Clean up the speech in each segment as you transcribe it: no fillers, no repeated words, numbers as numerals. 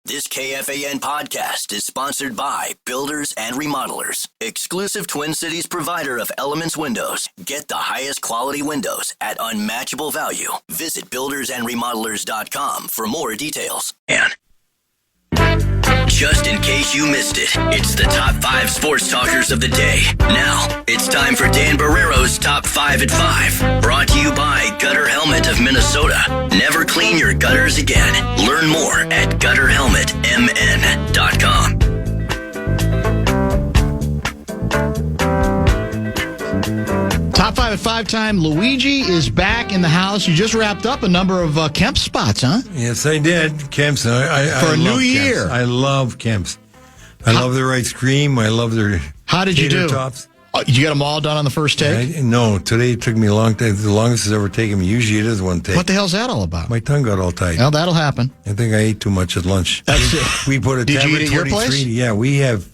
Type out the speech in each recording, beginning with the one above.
This KFAN podcast is sponsored by Builders and Remodelers, exclusive Twin Cities provider of Elements Windows. Get the highest quality windows at unmatchable value. Visit buildersandremodelers.com for more details. And just in case you missed it, it's the top 5 sports talkers of the day. Now, it's time for Dan Barrero's Top 5 at 5. Brought to you by Gutter Helmet of Minnesota. Never clean your gutters again. Learn more at gutterhelmetmn.com. Top 5 at 5 time. Luigi is back in the house. You just wrapped up a number of Kemp spots, huh? Yes, I did. Kemp's. For a new year. Kemp's. I love Kemp's. I love their ice cream. I love their How did you do? Tops. Oh, you got them all done on the first take? No, today it took me a long time. The longest it's ever taken me. Usually it is one take. What the hell's that all about? My tongue got all tight. Well, that'll happen. I think I ate too much at lunch. That's it. We put a Did you eat at your 23. place? Yeah, we have.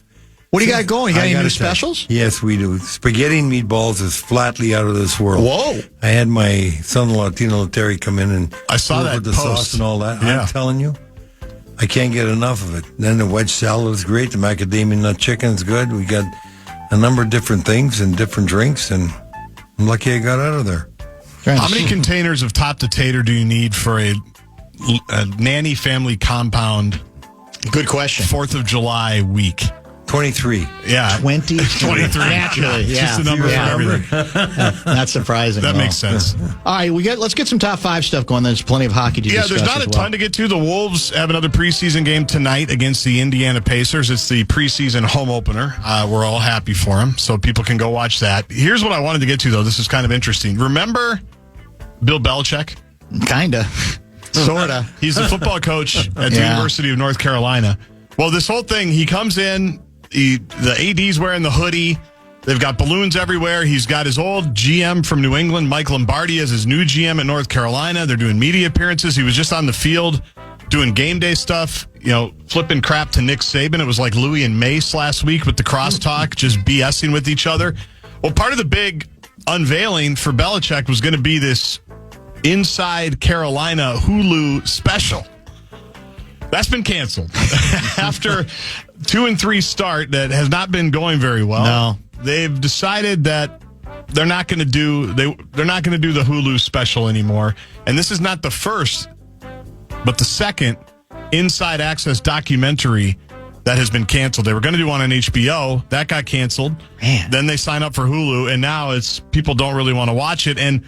What do you got going? You got any new specials? Yes, we do. Spaghetti and meatballs is flatly out of this world. Whoa. I had my son-in-law, Tino Terry, come in and I saw that with the post. sauce and all that. Yeah. I'm telling you, I can't get enough of it. Then the wedge salad is great. The macadamia nut chicken is good. We got a number of different things and different drinks, and I'm lucky I got out of there. How many containers of top to tater do you need for a nanny family compound? Good question. 4th of July week. 23. Yeah. 23. Naturally, It's yeah. just a number for everything. Not surprising. That at all. makes sense. All right, let's get some top 5 stuff going. There's plenty of hockey to discuss. Yeah, there's not a ton to get to. The Wolves have another preseason game tonight against the Indiana Pacers. It's the preseason home opener. We're all happy for them, so people can go watch that. Here's what I wanted to get to, though. This is kind of interesting. Remember Bill Belichick? Kinda. Sorta. He's the football coach at the University of North Carolina. Well, this whole thing, he comes in, the AD's wearing the hoodie. They've got balloons everywhere. He's got his old GM from New England, Mike Lombardi, as his new GM at North Carolina. They're doing media appearances. He was just on the field doing game day stuff, flipping crap to Nick Saban. It was like Louis and Mace last week with the crosstalk, just BSing with each other. Well, part of the big unveiling for Belichick was going to be this Inside Carolina Hulu special. That's been canceled after 2-3 start that has not been going very well. No. They've decided that they're not going to do the Hulu special anymore. And this is not the first, but the second Inside Access documentary that has been canceled. They were going to do one on HBO. That got canceled. Man. Then they sign up for Hulu, and now it's people don't really want to watch it. And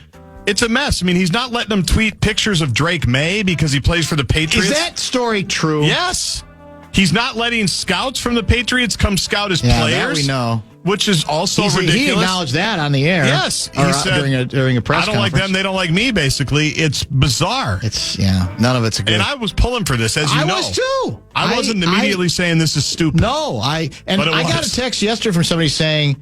it's a mess. I mean, he's not letting them tweet pictures of Drake May because he plays for the Patriots. Is that story true? Yes. He's not letting scouts from the Patriots come scout as players. That we know. Which is also ridiculous. He acknowledged that on the air. Yes. He said, during a press I don't like conference. them, they don't like me, basically. It's bizarre. None of it's a good. And I was pulling for this, as you know. I was too. I wasn't immediately saying this is stupid. No, I got a text yesterday from somebody saying,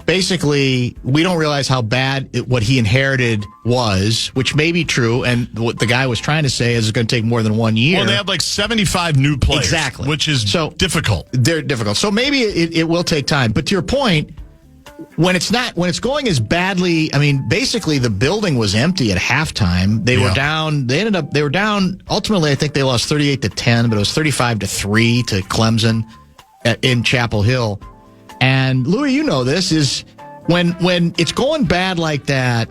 basically, we don't realize how bad what he inherited was, which may be true, and what the guy was trying to say is it's going to take more than 1 year. Well, they have like 75 new players. Exactly. Which is difficult. They're difficult. So maybe it will take time. But to your point, when it's going as badly, I mean, basically the building was empty at halftime. They were down. They were down. Ultimately, I think they lost 38-10, but it was 35-3 to Clemson in Chapel Hill. And Louis, you know this is when it's going bad like that.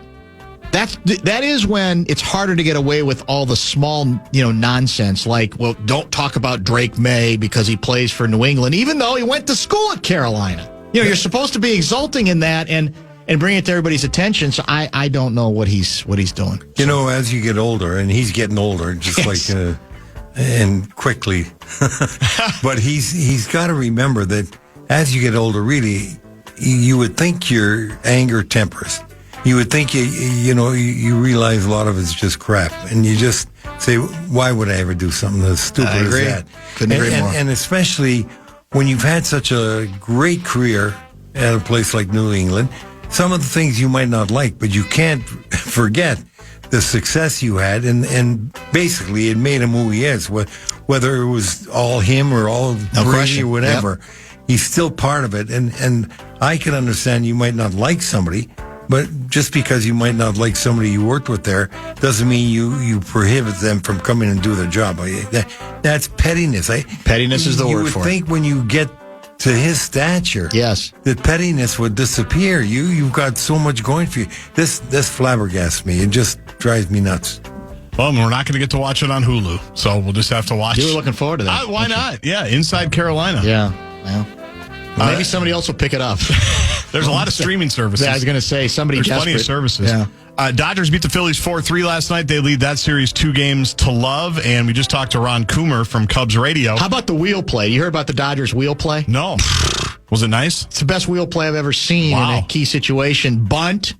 That is when it's harder to get away with all the small, nonsense like, well, don't talk about Drake May because he plays for New England, even though he went to school at Carolina. You're supposed to be exulting in that and bring it to everybody's attention. So I don't know what he's doing. As you get older, and he's getting older, just like and quickly, but he's got to remember that as you get older, really, you would think your anger tempers. You would think you realize a lot of it's just crap, and you just say, "Why would I ever do something as stupid as that?" Couldn't agree more. And especially when you've had such a great career at a place like New England, some of the things you might not like, but you can't forget the success you had, and basically it made him who he is. Whether it was all him or all Brady or whatever, he's still part of it. And I can understand you might not like somebody, But just because you might not like somebody you worked with there doesn't mean you prohibit them from coming and do their job. That's pettiness. Pettiness is the word for it. You would think when you get to his stature, yes, that pettiness would disappear. You've got so much going for you. This flabbergasts me. It just drives me nuts. Well, we're not going to get to watch it on Hulu, so we'll just have to watch. You were looking forward to that. Why not? Yeah, Inside Carolina. Yeah, well, maybe somebody else will pick it up. There's a lot of streaming services. Yeah, I was going to say somebody. There's plenty of services. Yeah. Dodgers beat the Phillies 4-3 last night. They lead that series 2-0. And we just talked to Ron Coomer from Cubs Radio. How about the wheel play? You heard about the Dodgers wheel play? No. Was it nice? It's the best wheel play I've ever seen in a key situation. Bunt,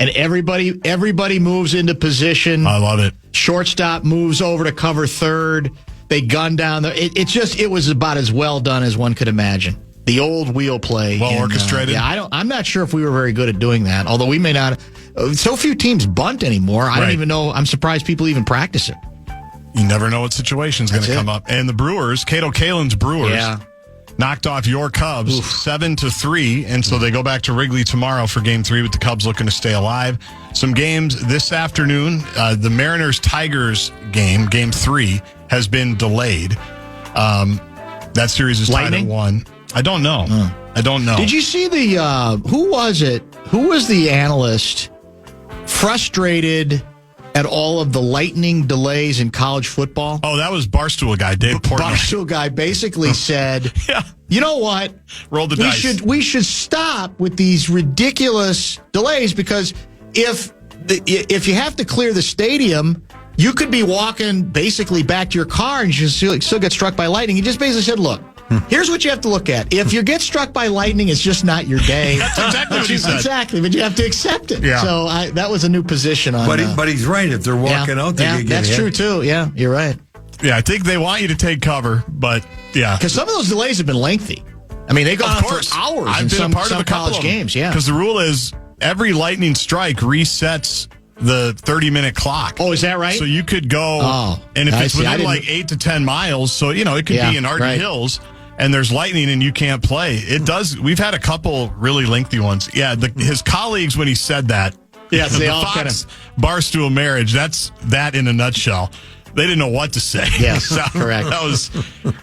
and everybody moves into position. I love it. Shortstop moves over to cover third. They gun down. It was about as well done as one could imagine. The old wheel play. Well orchestrated. I'm not sure if we were very good at doing that, although we may not. So few teams bunt anymore. I don't even know. I'm surprised people even practice it. You never know what situation's going to come up. And the Brewers, Cato Kalin's Brewers, knocked off your Cubs 7-3, and so they go back to Wrigley tomorrow for Game 3 with the Cubs looking to stay alive. Some games this afternoon. The Mariners-Tigers game, Game 3, has been delayed. That series is tied at 1. I don't know. I don't know. Did you see who was it? Who was the analyst frustrated at all of the lightning delays in college football? Oh, that was Barstool guy, Dave Portnoy. Barstool guy basically said, you know what? Roll the dice. We should stop with these ridiculous delays, because if you have to clear the stadium, you could be walking basically back to your car and you still get struck by lightning. He just basically said, look, here's what you have to look at. If you get struck by lightning, it's just not your day. That's exactly what he said. Exactly, but you have to accept it. Yeah. So that was a new position on. But he's right. If they're walking out, they get that's hit. true too. Yeah, you're right. Yeah, I think they want you to take cover, but because some of those delays have been lengthy. I mean, they go on for hours. I've been a part of a couple college games. Yeah, because the rule is every lightning strike resets the 30-minute clock. Oh, is that right? So you could go, and if it's within like 8 to 10 miles, so it could be in Arden Hills. And there's lightning and you can't play. It does. We've had a couple really lengthy ones. Yeah, his colleagues, when he said that, yes, they all Fox Barstool marriage, that's that in a nutshell. They didn't know what to say. Yes, correct. That was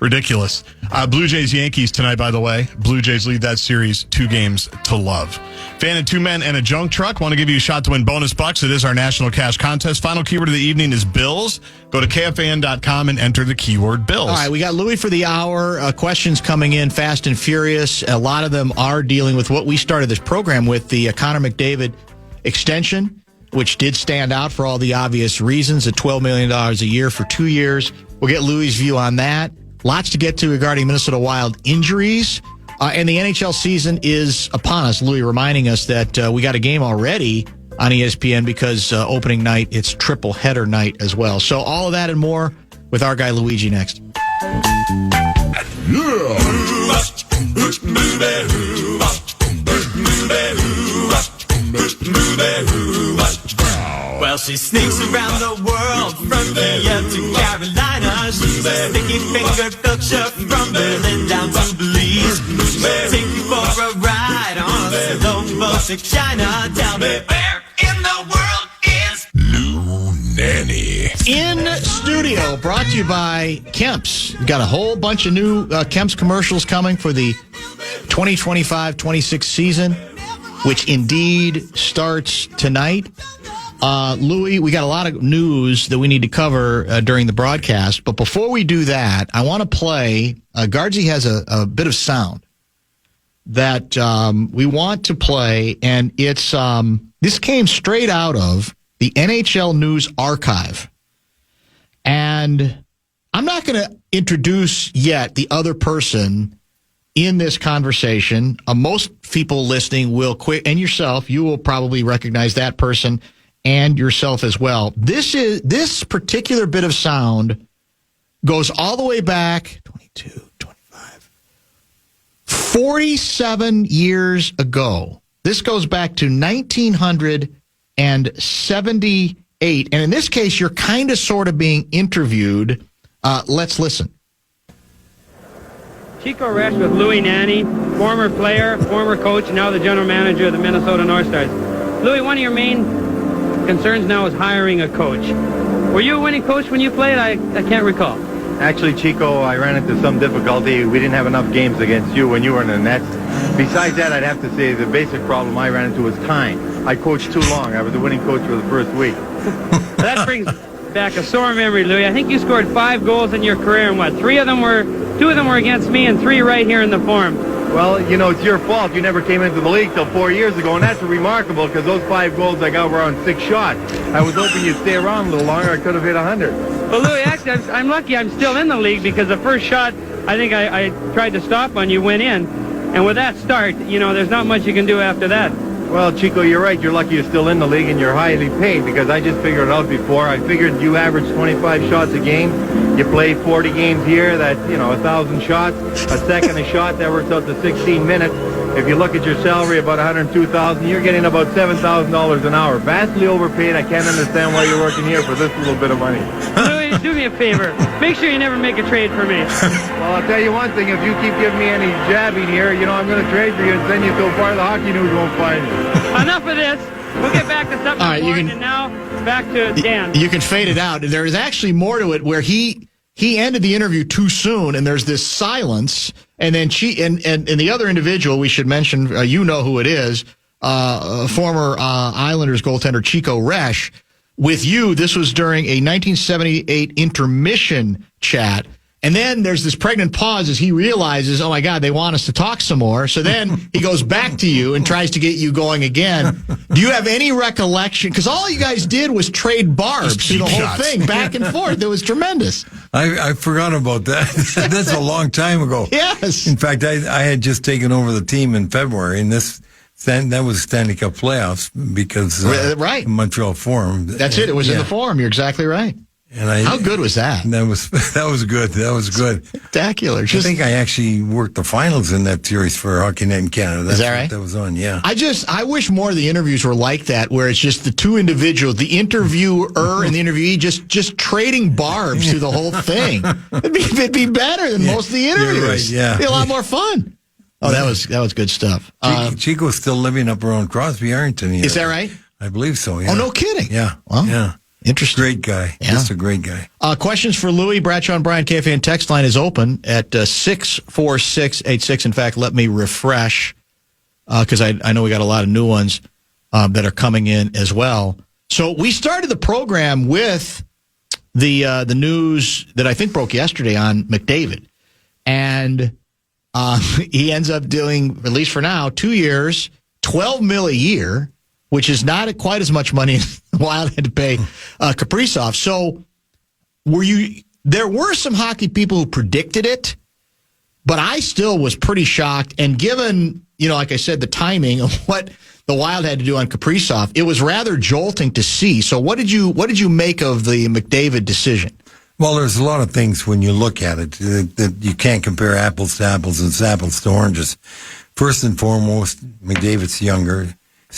ridiculous. Blue Jays Yankees tonight, by the way. Blue Jays lead that series 2-0. Fan and 2 men and a junk truck. Want to give you a shot to win bonus bucks. It is our national cash contest. Final keyword of the evening is Bills. Go to KFAN.com and enter the keyword Bills. All right, we got Louis for the hour. Questions coming in fast and furious. A lot of them are dealing with what we started this program with, the Connor McDavid extension, which did stand out for all the obvious reasons, at $12 million a year for 2 years. We'll get Louis' view on that. Lots to get to regarding Minnesota Wild injuries. And the NHL season is upon us. Louis reminding us that we got a game already on ESPN because opening night, it's triple header night as well. So all of that and more with our guy Luigi next. Well, she sneaks around the world from here to Carolina. She's a sticky-fingered filcher from Berlin down to Belize. She'll take you for a ride on a slow boat to China. Tell me, where in the world is Lou Nanne? In studio, brought to you by Kemp's. We've got a whole bunch of new Kemp's commercials coming for the 2025-26 season, which indeed starts tonight. Louis, we got a lot of news that we need to cover during the broadcast. But before we do that, I want to play. Gaardsy has a bit of sound that we want to play. And it's this came straight out of the NHL News Archive. And I'm not going to introduce yet the other person in this conversation. Most people listening will and yourself, you will probably recognize that person and yourself as well. This particular bit of sound goes all the way back 22, 25, 47 years ago. This goes back to 1978. And in this case, you're kind of sort of being interviewed. Let's listen. Chico Resch with Lou Nanne, former player, former coach, now the general manager of the Minnesota North Stars. Louis, one of your main concerns now is hiring a coach. Were you a winning coach when you played? I can't recall. Actually, Chico, I ran into some difficulty. We didn't have enough games against you when you were in the nets. Besides that, I'd have to say the basic problem I ran into was time. I coached too long. I was a winning coach for the first week. That brings back a sore memory, Louis. I think you scored 5 goals in your career, and what? 2 of them were against me, and 3 right here in the Forum. Well, you know, it's your fault. You never came into the league till 4 years ago, and that's remarkable because those 5 goals I got were on 6 shots. I was hoping you'd stay around a little longer. I could have hit 100. Well, Louis, actually, I'm lucky I'm still in the league because the first shot I think I tried to stop on you went in. And with that start, you know, there's not much you can do after that. Well, Chico, you're right. You're lucky you're still in the league and you're highly paid because I just figured it out before. I figured you average 25 shots a game. You play 40 games here. That's, 1,000 shots. A second a shot. That works out to 16 minutes. If you look at your salary, about $102,000, you're getting about $7,000 an hour. Vastly overpaid. I can't understand why you're working here for this little bit of money. Louis, do me a favor. Make sure you never make a trade for me. Well, I'll tell you one thing. If you keep giving me any jabbing here, I'm going to trade for you and send you to a part of the hockey news won't find you. Enough of this. We'll get back to something important, and now back to Dan. You can fade it out. There is actually more to it where he ended the interview too soon, and there's this silence. And then and the other individual we should mention, you know who it is, former Islanders goaltender Chico Resch. With you, this was during a 1978 intermission chat. And then there's this pregnant pause as he realizes, oh, my God, they want us to talk some more. So then he goes back to you and tries to get you going again. Do you have any recollection? Because all you guys did was trade barbs through the whole thing, back and forth. It was tremendous. I forgot about that. That's a long time ago. Yes. In fact, I had just taken over the team in February, and that was Stanley Cup playoffs because right. Montreal Forum. That's it. It was in the Forum. You're exactly right. And how good was that? That was good. That was good. Spectacular. I think I actually worked the finals in that series for Hockey Night in Canada. Is that right? That was on, yeah. I wish more of the interviews were like that, where it's just the two individuals, the interviewer and the interviewee, just trading barbs through the whole thing. It'd be better than most of the interviews. You're right, yeah. It'd be a lot more fun. Oh, that was good stuff. Chico's still living up around Crosby, Arrington. Is that right? I believe so, yeah. Oh, no kidding. Yeah. Well, yeah. Interesting. Great guy. Yeah. Just a great guy. Questions for Louis, Bradshaw, and Brian. KFAN text line is open at 64686. In fact, let me refresh because I know we got a lot of new ones that are coming in as well. So we started the program with the news that I think broke yesterday on McDavid. And he ends up doing, at least for now, 2 years, $12 million a year, which is not quite as much money as the Wild had to pay Kaprizov. So there were some hockey people who predicted it, but I still was pretty shocked. And given, like I said, the timing of what the Wild had to do on Kaprizov, it was rather jolting to see. So what did you make of the McDavid decision? Well, there's a lot of things when you look at it that you can't compare apples to apples and apples to oranges. First and foremost, McDavid's younger.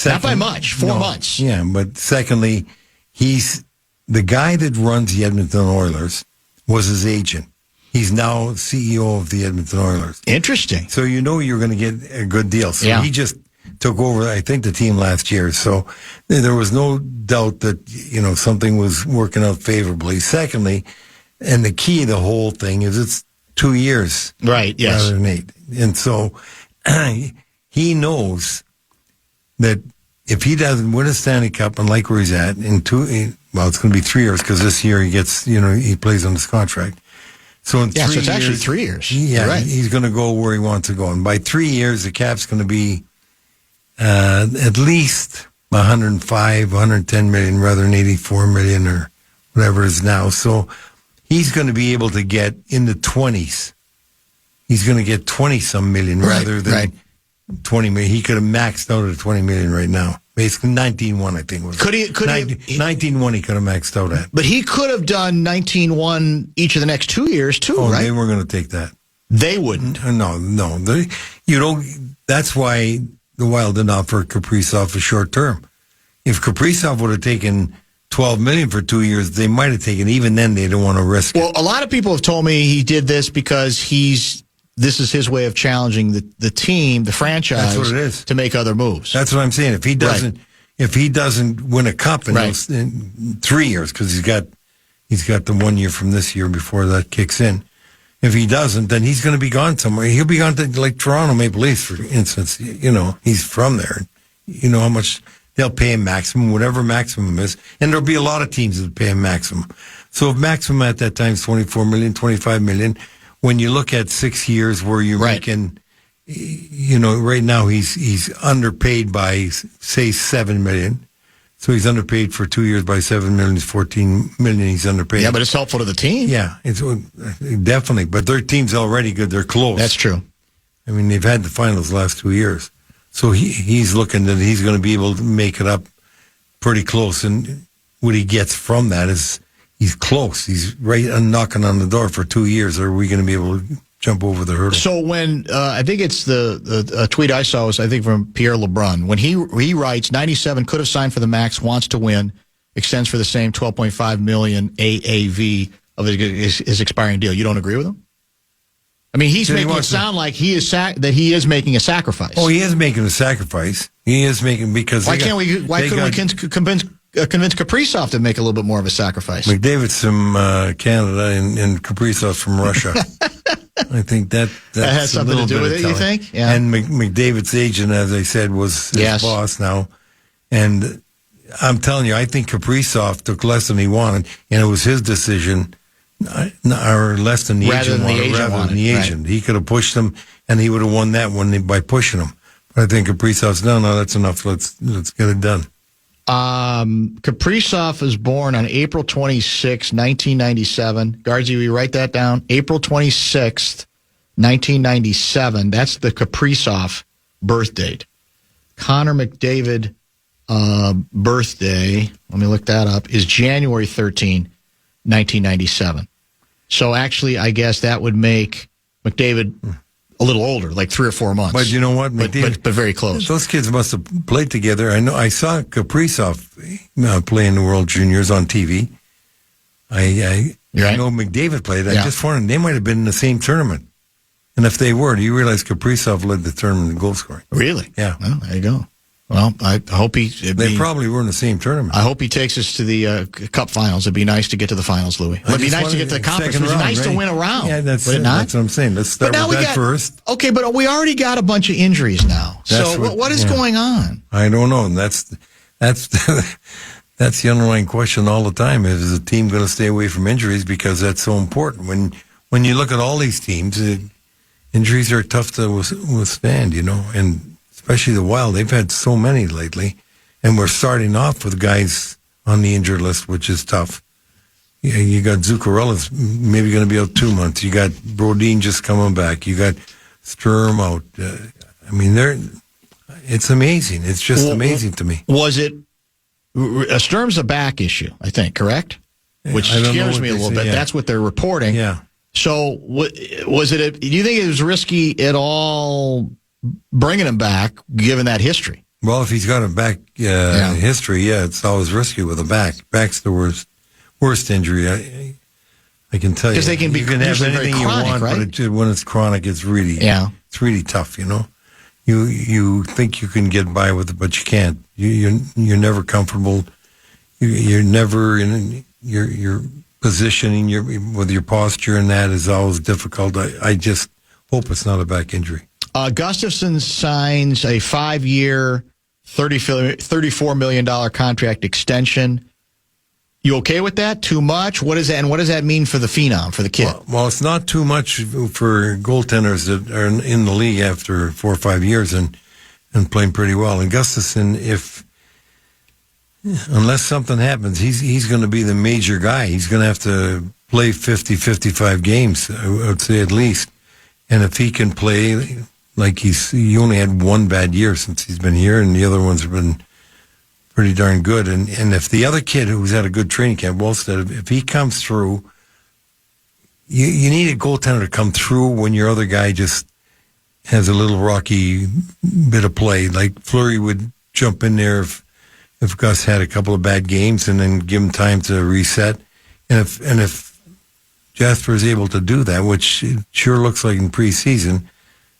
Not by much, 4 months. Yeah, but secondly, he's the guy that runs the Edmonton Oilers was his agent. He's now CEO of the Edmonton Oilers. Interesting. So you're going to get a good deal. So he just took over, I think, the team last year. So there was no doubt that, something was working out favorably. Secondly, and the key to the whole thing is it's 2 years. Right, yes. Rather than 8. And so he knows that if he doesn't win a Stanley Cup and like where he's at it's going to be 3 years because this year he gets, he plays on his contract. So in 3 years, so it's actually 3 years. Yeah, right. He's going to go where he wants to go. And by 3 years, the cap's going to be at least 105, 110 million rather than 84 million or whatever it is now. So he's going to be able to get in the 20s. He's going to get 20-some million rather than 20 million. He could have maxed out at 20 million right now. Basically 19-1, I think. Could he 19-1 he could have maxed out at. But he could have done 19-1 each of the next 2 years too, right? They weren't going to take that. They wouldn't. No. That's why the Wild didn't offer Kaprizov a short term. If Kaprizov would have taken $12 million for 2 years, they might have taken. Even then, they don't want to risk it. Well, a lot of people have told me he did this because this is his way of challenging the team, the franchise. That's what it is. To make other moves. That's what I'm saying. If he doesn't, if he doesn't win a cup in, in 3 years, because he's got the 1 year from this year before that kicks in. If he doesn't, then he's going to be gone somewhere. He'll be gone to like Toronto Maple Leafs, for instance. You know, he's from there. You know how much they'll pay him maximum, whatever maximum is, and there'll be a lot of teams that pay him maximum. So if maximum at that time is 24 million, 25 million, when you look at 6 years where you're making, you know, right now he's underpaid by say 7 million. So he's underpaid for 2 years by 7 million. He's 14 million. He's underpaid. Yeah, but it's helpful to the team. Yeah, it's definitely. But their team's already good. They're close. That's true. I mean, they've had the finals the last 2 years. So he's looking that he's going to be able to make it up pretty close. And what he gets from that is he's close. He's right knocking on the door for 2 years. Are we going to be able to jump over the hurdle? So when I think it's the tweet I saw was I think from Pierre LeBrun when he writes 97 could have signed for the max, wants to win, extends for the same 12.5 million AAV of his expiring deal. You don't agree with him? I mean, he's making it sound like he is making a sacrifice. Oh, he is making a sacrifice. He is making because why couldn't we convince Kaprizov to make a little bit more of a sacrifice? McDavid's from Canada and Kaprizov's from Russia. I think that has something to do with it, you think? Yeah. And McDavid's agent, as I said, was his boss now. And I'm telling you, I think Kaprizov took less than he wanted, and it was his decision, or less than the agent wanted. He could have pushed him, and he would have won that one by pushing him. But I think Kaprizov's no, that's enough. Let's get it done. Kaprizov was born on April 26, 1997. Gaardsy, will you write that down? April 26th, 1997. That's the Kaprizov birth date. Connor McDavid birthday, let me look that up, is January 13, 1997. So actually, I guess that would make McDavid a little older, like 3 or 4 months. But you know what? But very close. Those kids must have played together. I know. I saw Kaprizov play in the World Juniors on TV. I know McDavid played. I just wondered, they might have been in the same tournament. And if they were, do you realize Kaprizov led the tournament in goal scoring? Really? Yeah. Well, there you go. Well, I hope they probably were in the same tournament. I hope he takes us to the Cup Finals. It'd be nice to get to the finals, Louis. It'd be nice to get to the conference. It'd be nice to win a round. Yeah, that's what I'm saying. Let's start with that first. Okay, but we already got a bunch of injuries now. What is going on? I don't know. And that's the underlying question all the time. Is the team going to stay away from injuries? Because that's so important. When you look at all these teams, injuries are tough to withstand, you know, and especially the Wild. They've had so many lately, and we're starting off with guys on the injured list, which is tough. You got Zuccarello's maybe going to be out 2 months. You got Brodin just coming back. You got Sturm out. I mean, it's amazing. It's just amazing to me. Was it Sturm's a back issue, I think, correct? Which scares me a little bit. Yeah. That's what they're reporting. Yeah. So was it? Do you think it was risky at all bringing him back, given that history? Well, if he's got a back history, it's always risky with a back. Back's the worst injury. I can tell you. Because they can be have anything chronic, you want, right? But when it's chronic, it's really tough. You know, you think you can get by with it, but you can't. You're never comfortable. You're never in your positioning. With your posture, and that is always difficult. I just hope it's not a back injury. Gustafsson signs a 5-year, $34 million contract extension. You okay with that? Too much? What is that? And what does that mean for the phenom, for the kid? Well, it's not too much for goaltenders that are in the league after 4 or 5 years and playing pretty well. And Gustafsson, unless something happens, he's going to be the major guy. He's going to have to play 50, 55 games, I would say at least. And if he can play like he only had 1 bad year since he's been here, and the other ones have been pretty darn good. And if the other kid who's had a good training camp, Wallstead, if he comes through, you need a goaltender to come through when your other guy just has a little rocky bit of play. Like Fleury would jump in there if Gus had a couple of bad games and then give him time to reset. And if Jasper is able to do that, which it sure looks like in preseason,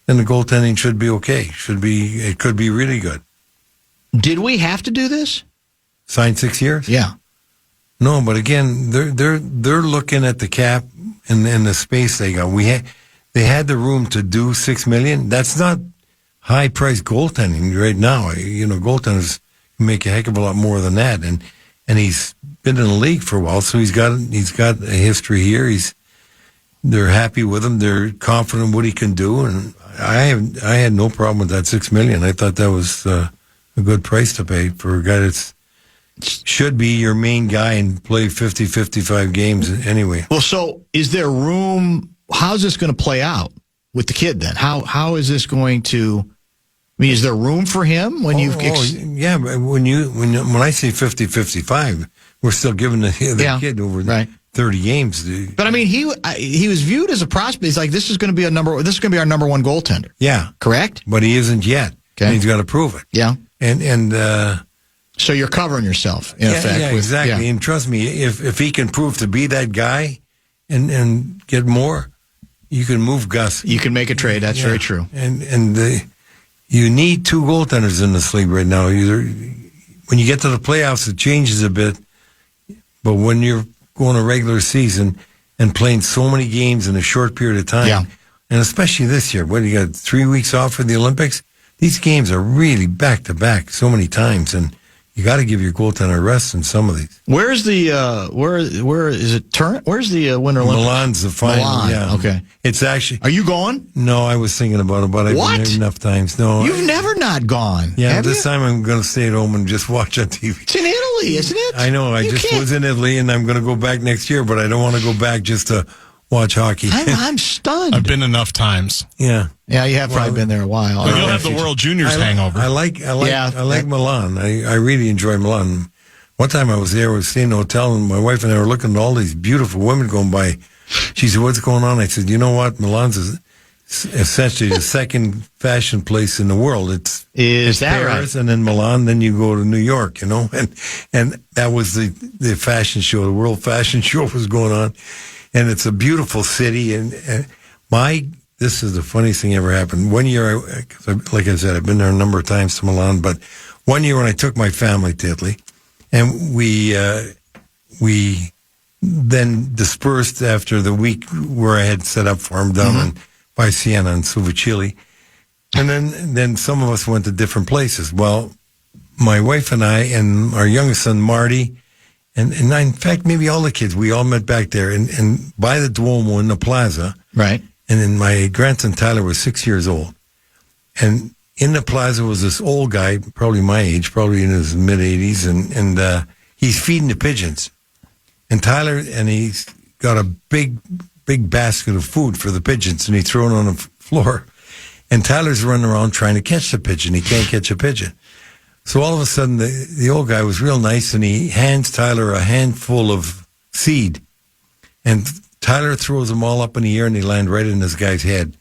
then the goaltending should be okay. It could be really good. Did we have to do this? Signed 6 years? Yeah. No, but again, they're looking at the cap and the space they got. They had the room to do $6 million. That's not high price goaltending right now. Goaltenders make a heck of a lot more than that, and he's been in the league for a while, so he's got a history here. They're happy with him. They're confident what he can do, and I had no problem with that $6 million. I thought that was a good price to pay for a guy that's should be your main guy and play 50, 55 games anyway. Well, so is there room? How's this going to play out with the kid then? How is this going to? I mean, is there room for him when you've? Yeah, but when I say 50, 55, we're still giving the kid over 30 games. But I mean, he was viewed as a prospect. He's like, this is going to be our number one goaltender. Yeah, correct. But he isn't yet. Okay, and he's got to prove it. Yeah, and so you're covering yourself in effect. Yeah, exactly. Yeah. And trust me, if he can prove to be that guy, and get more, you can move Gus. You can make a trade. That's very true. And you need two goaltenders in this league right now. When you get to the playoffs, it changes a bit. But when you're going a regular season and playing so many games in a short period of time, and especially this year, you got 3 weeks off for the Olympics? These games are really back to back so many times, and you got to give your goaltender a rest in some of these. Where's the where is it? Where's the Winter Olympics? Milan's the final. Milan. Yeah. Okay. It's actually. Are you going? No, I was thinking about it, but I've been there enough times. No, you've never not gone. Yeah, this time I'm going to stay at home and just watch on TV. It's in Italy, isn't it? I know. I just was in Italy, and I'm going to go back next year, but I don't want to go back just to watch hockey. I'm stunned. I've been enough times. Yeah. Yeah, you have probably been there a while. But you'll have the World Juniors hangover. I like Milan. I really enjoy Milan. One time I was there, I was staying in a hotel, and my wife and I were looking at all these beautiful women going by. She said, "What's going on?" I said, "You know what? Milan's essentially the second fashion place in the world. It's Paris, and then Milan, then you go to New York, and that was the fashion show. The World Fashion Show was going on, and it's a beautiful city. And this is the funniest thing ever happened. One year, like I said, I've been there a number of times to Milan, but one year when I took my family to Italy, and we then dispersed after the week where I had set up for them down by Siena and Suvicili. And then some of us went to different places. Well, my wife and I and our youngest son, Marty, and in fact, maybe all the kids, we all met back there and by the Duomo in the plaza. Right. And then my grandson, Tyler, was 6 years old. And in the plaza was this old guy, probably my age, probably in his mid-80s, and he's feeding the pigeons. And he's got a big basket of food for the pigeons, and he threw it on the floor. And Tyler's running around trying to catch the pigeon. He can't catch a pigeon. So all of a sudden, the old guy was real nice, and he hands Tyler a handful of seed. And Tyler throws them all up in the air, and they land right in this guy's head.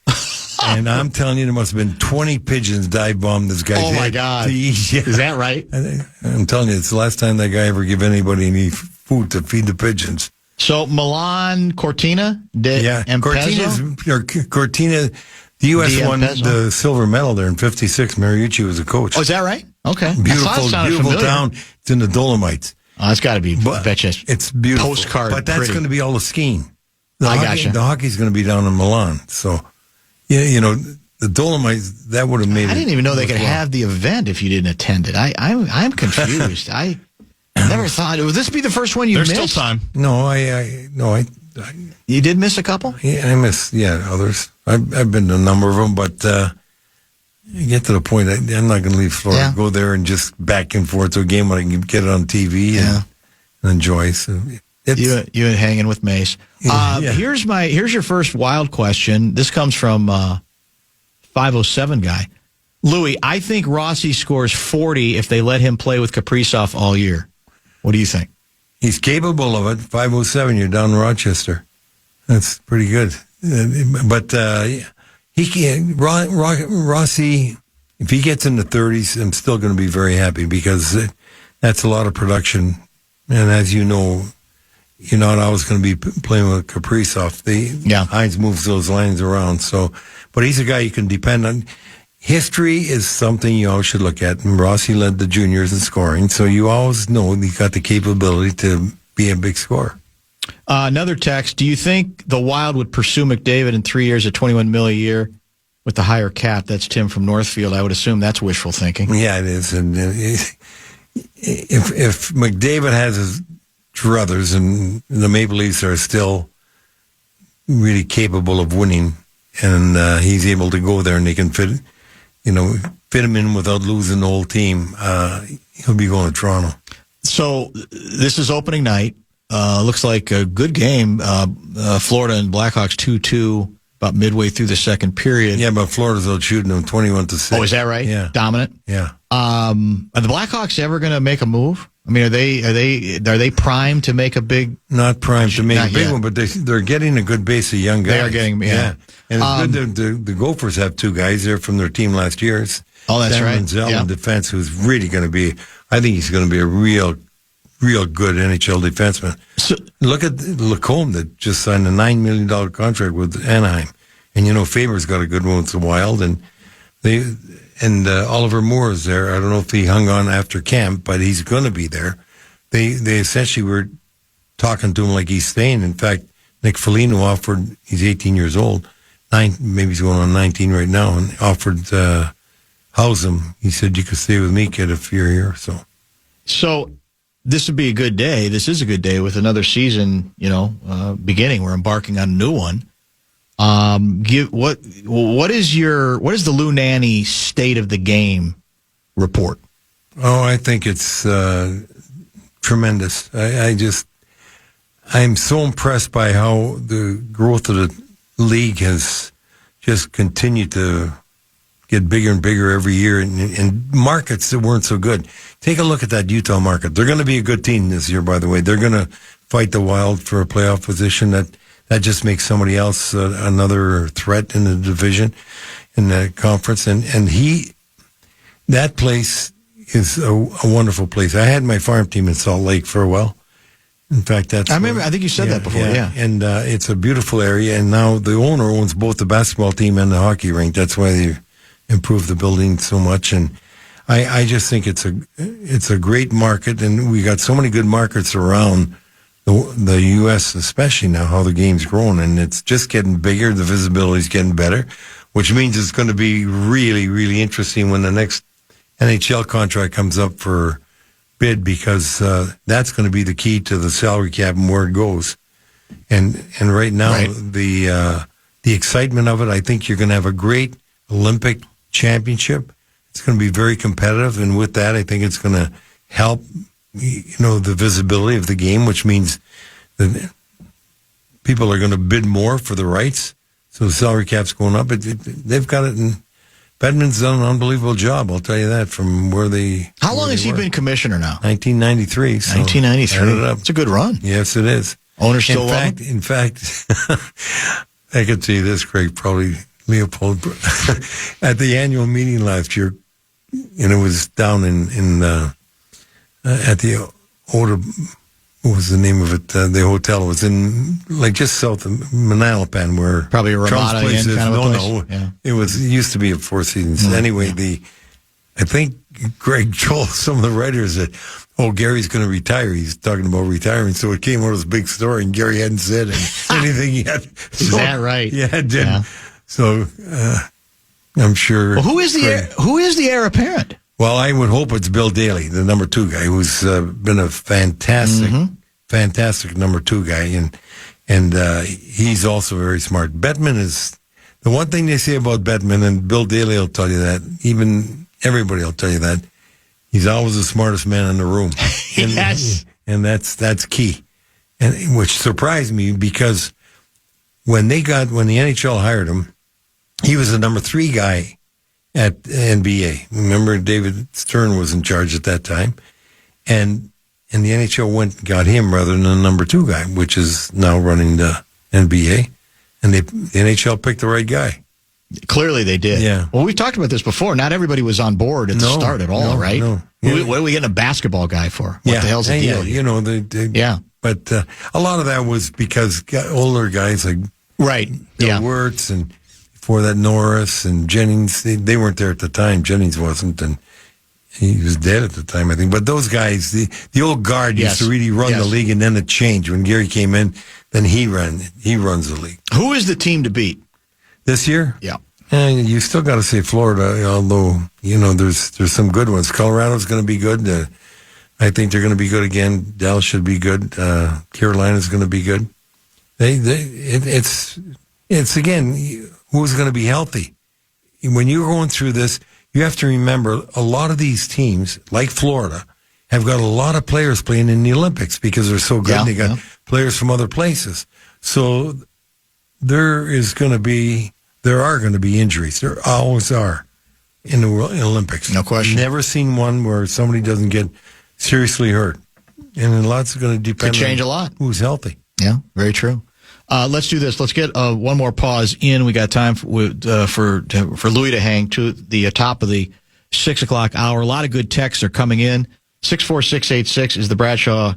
And I'm telling you, there must have been 20 pigeons dive-bombed this guy's head. Oh, my God. To eat. Yeah. Is that right? I'm telling you, it's the last time that guy ever gave anybody any food to feed the pigeons. So Milan, Cortina, Cortina, the U.S. won the silver medal there in '56. Mariucci was a coach. Oh, is that right? Okay. Beautiful town. It's in the Dolomites. Oh, that's got to be, it's beautiful. Postcard but that's going to be all the skiing. Gotcha. The hockey's going to be down in Milan. So, the Dolomites, that would have made I didn't even know they could have the event if you didn't attend it. I'm confused. I never thought. Would this be the first one you missed? There's still time. No, You did miss a couple? Yeah, I missed, others. I've been to a number of them, but you get to the point, I'm not going to leave Florida. Go there and just back and forth to a game when I can get it on TV and enjoy. So you hanging with Mace. Here's your first wild question. This comes from 507 guy. Louis, I think Rossi scores 40 if they let him play with Kaprizov all year. What do you think? He's capable of it. 507, you're down in Rochester. That's pretty good. But he can. Rossi, if he gets in the 30s, I'm still going to be very happy because that's a lot of production. And as you know, you're not always going to be playing with Kaprizov. Heinz moves those lines around. So, but he's a guy you can depend on. history is something you always should look at. And Rossi led the juniors in scoring, so you always know he's got the capability to be a big scorer. Another text, do you think the Wild would pursue McDavid in 3 years at $21 million a year with the higher cap? That's Tim from Northfield. I would assume that's wishful thinking. Yeah, it is. And if McDavid has his druthers and the Maple Leafs are still really capable of winning, and he's able to go there and they can fit him in without losing the whole team, he'll be going to Toronto. So this is opening night. Looks like a good game. Florida and Blackhawks 2-2 about midway through the second period. Yeah, but Florida's out shooting them 21-6. Oh, is that right? Yeah. Dominant? Yeah. Are the Blackhawks ever going to make a move? I mean, are they primed to make a big? Not primed to make a big yet. one, but they're getting a good base of young guys. They are getting, yeah. And it's good that the Gophers have two guys there from their team last year. Oh, that's Sam right. Renzel in defense, who's really going to be. I think he's going to be a real good NHL defenseman. So, look at Lacombe that just signed a $9 million contract with Anaheim, and Faber's got a good one with the Wild, and Oliver Moore is there. I don't know if he hung on after camp, but he's going to be there. They essentially were talking to him like he's staying. In fact, Nick Foligno offered. He's 18 years old, maybe he's going on 19 right now, and offered house him. He said, "You could stay with me, kid, if you're here." So this would be a good day. This is a good day with another season, beginning. We're embarking on a new one. What is the Lou Nanne state of the game report? Oh, I think it's tremendous. I'm so impressed by how the growth of the league has just continued to get bigger and bigger every year, and markets that weren't so good. Take a look at that Utah market. They're going to be a good team this year, by the way. They're going to fight the Wild for a playoff position. That just makes somebody else another threat in the division, in the conference. And that place is a wonderful place. I had my farm team in Salt Lake for a while. In fact, I think you said that before, yeah. And it's a beautiful area. And now the owner owns both the basketball team and the hockey rink. That's why they improved the building so much. And I just think it's a great market. And we got so many good markets around the U.S., especially now, how the game's growing, and it's just getting bigger. The visibility's getting better, which means it's going to be really, really interesting when the next NHL contract comes up for bid, because that's going to be the key to the salary cap and where it goes. And right now, the excitement of it, I think you're going to have a great Olympic championship. It's going to be very competitive, and with that, I think it's going to help the visibility of the game, which means that people are going to bid more for the rights. So the salary cap's going up. They've got it, and Bedman's done an unbelievable job. I'll tell you that. From where they. How long has he been commissioner now? 1993. So 1993. It's a good run. Yes, it is. Owner still love him? In fact, I could tell you this, Craig. Probably Leopold at the annual meeting last year, and it was down in at the what was the name of it? The hotel was in just south of Manalapan, where probably a Ramada Inn kind of a place. Yeah. It used to be at Four Seasons. Anyway, I think Greg told some of the writers that, Gary's going to retire. He's talking about retiring, so it came out as a big story, and Gary hadn't said anything yet. Is that right? Yeah, it did. Yeah. So I'm sure. Well, who is the heir apparent? Well, I would hope it's Bill Daly, the number 2 guy, who's been a fantastic number 2 guy, and he's also very smart. Bettman is the one thing they say about Bettman, and Bill Daly will tell you that. Even everybody will tell you that. He's always the smartest man in the room. Yes, and that's key, and which surprised me, because when the NHL hired him, he was the number 3 guy at NBA. Remember, David Stern was in charge at that time, and the NHL went and got him rather than the number 2 guy, which is now running the NBA, and the NHL picked the right guy. Clearly they did. Yeah. Well, we talked about this before. Not everybody was on board at the start at all, right? No. Yeah. What are we getting a basketball guy for? What the hell's the deal? Yeah. But a lot of that was because older guys like Bill Wirtz and before that, Norris and Jennings, they weren't there at the time. Jennings wasn't, and he was dead at the time, I think. But those guys, the old guard used to really run the league, and then it changed. When Gary came in, then he runs the league. Who is the team to beat this year? Yeah. And you still got to say Florida, although, there's some good ones. Colorado's going to be good. I think they're going to be good again. Dallas should be good. Carolina's going to be good. It's again, who's going to be healthy? When you're going through this, you have to remember a lot of these teams, like Florida, have got a lot of players playing in the Olympics because they're so good. They got players from other places. So there are going to be injuries. There always are in the Olympics. No question. Never seen one where somebody doesn't get seriously hurt. And lots are going to depend Could change a lot. Who's healthy. Yeah, very true. Let's do this. Let's get one more pause in. We got time for Louis to hang to the top of the 6 o'clock hour. A lot of good texts are coming in. 64686 is the Bradshaw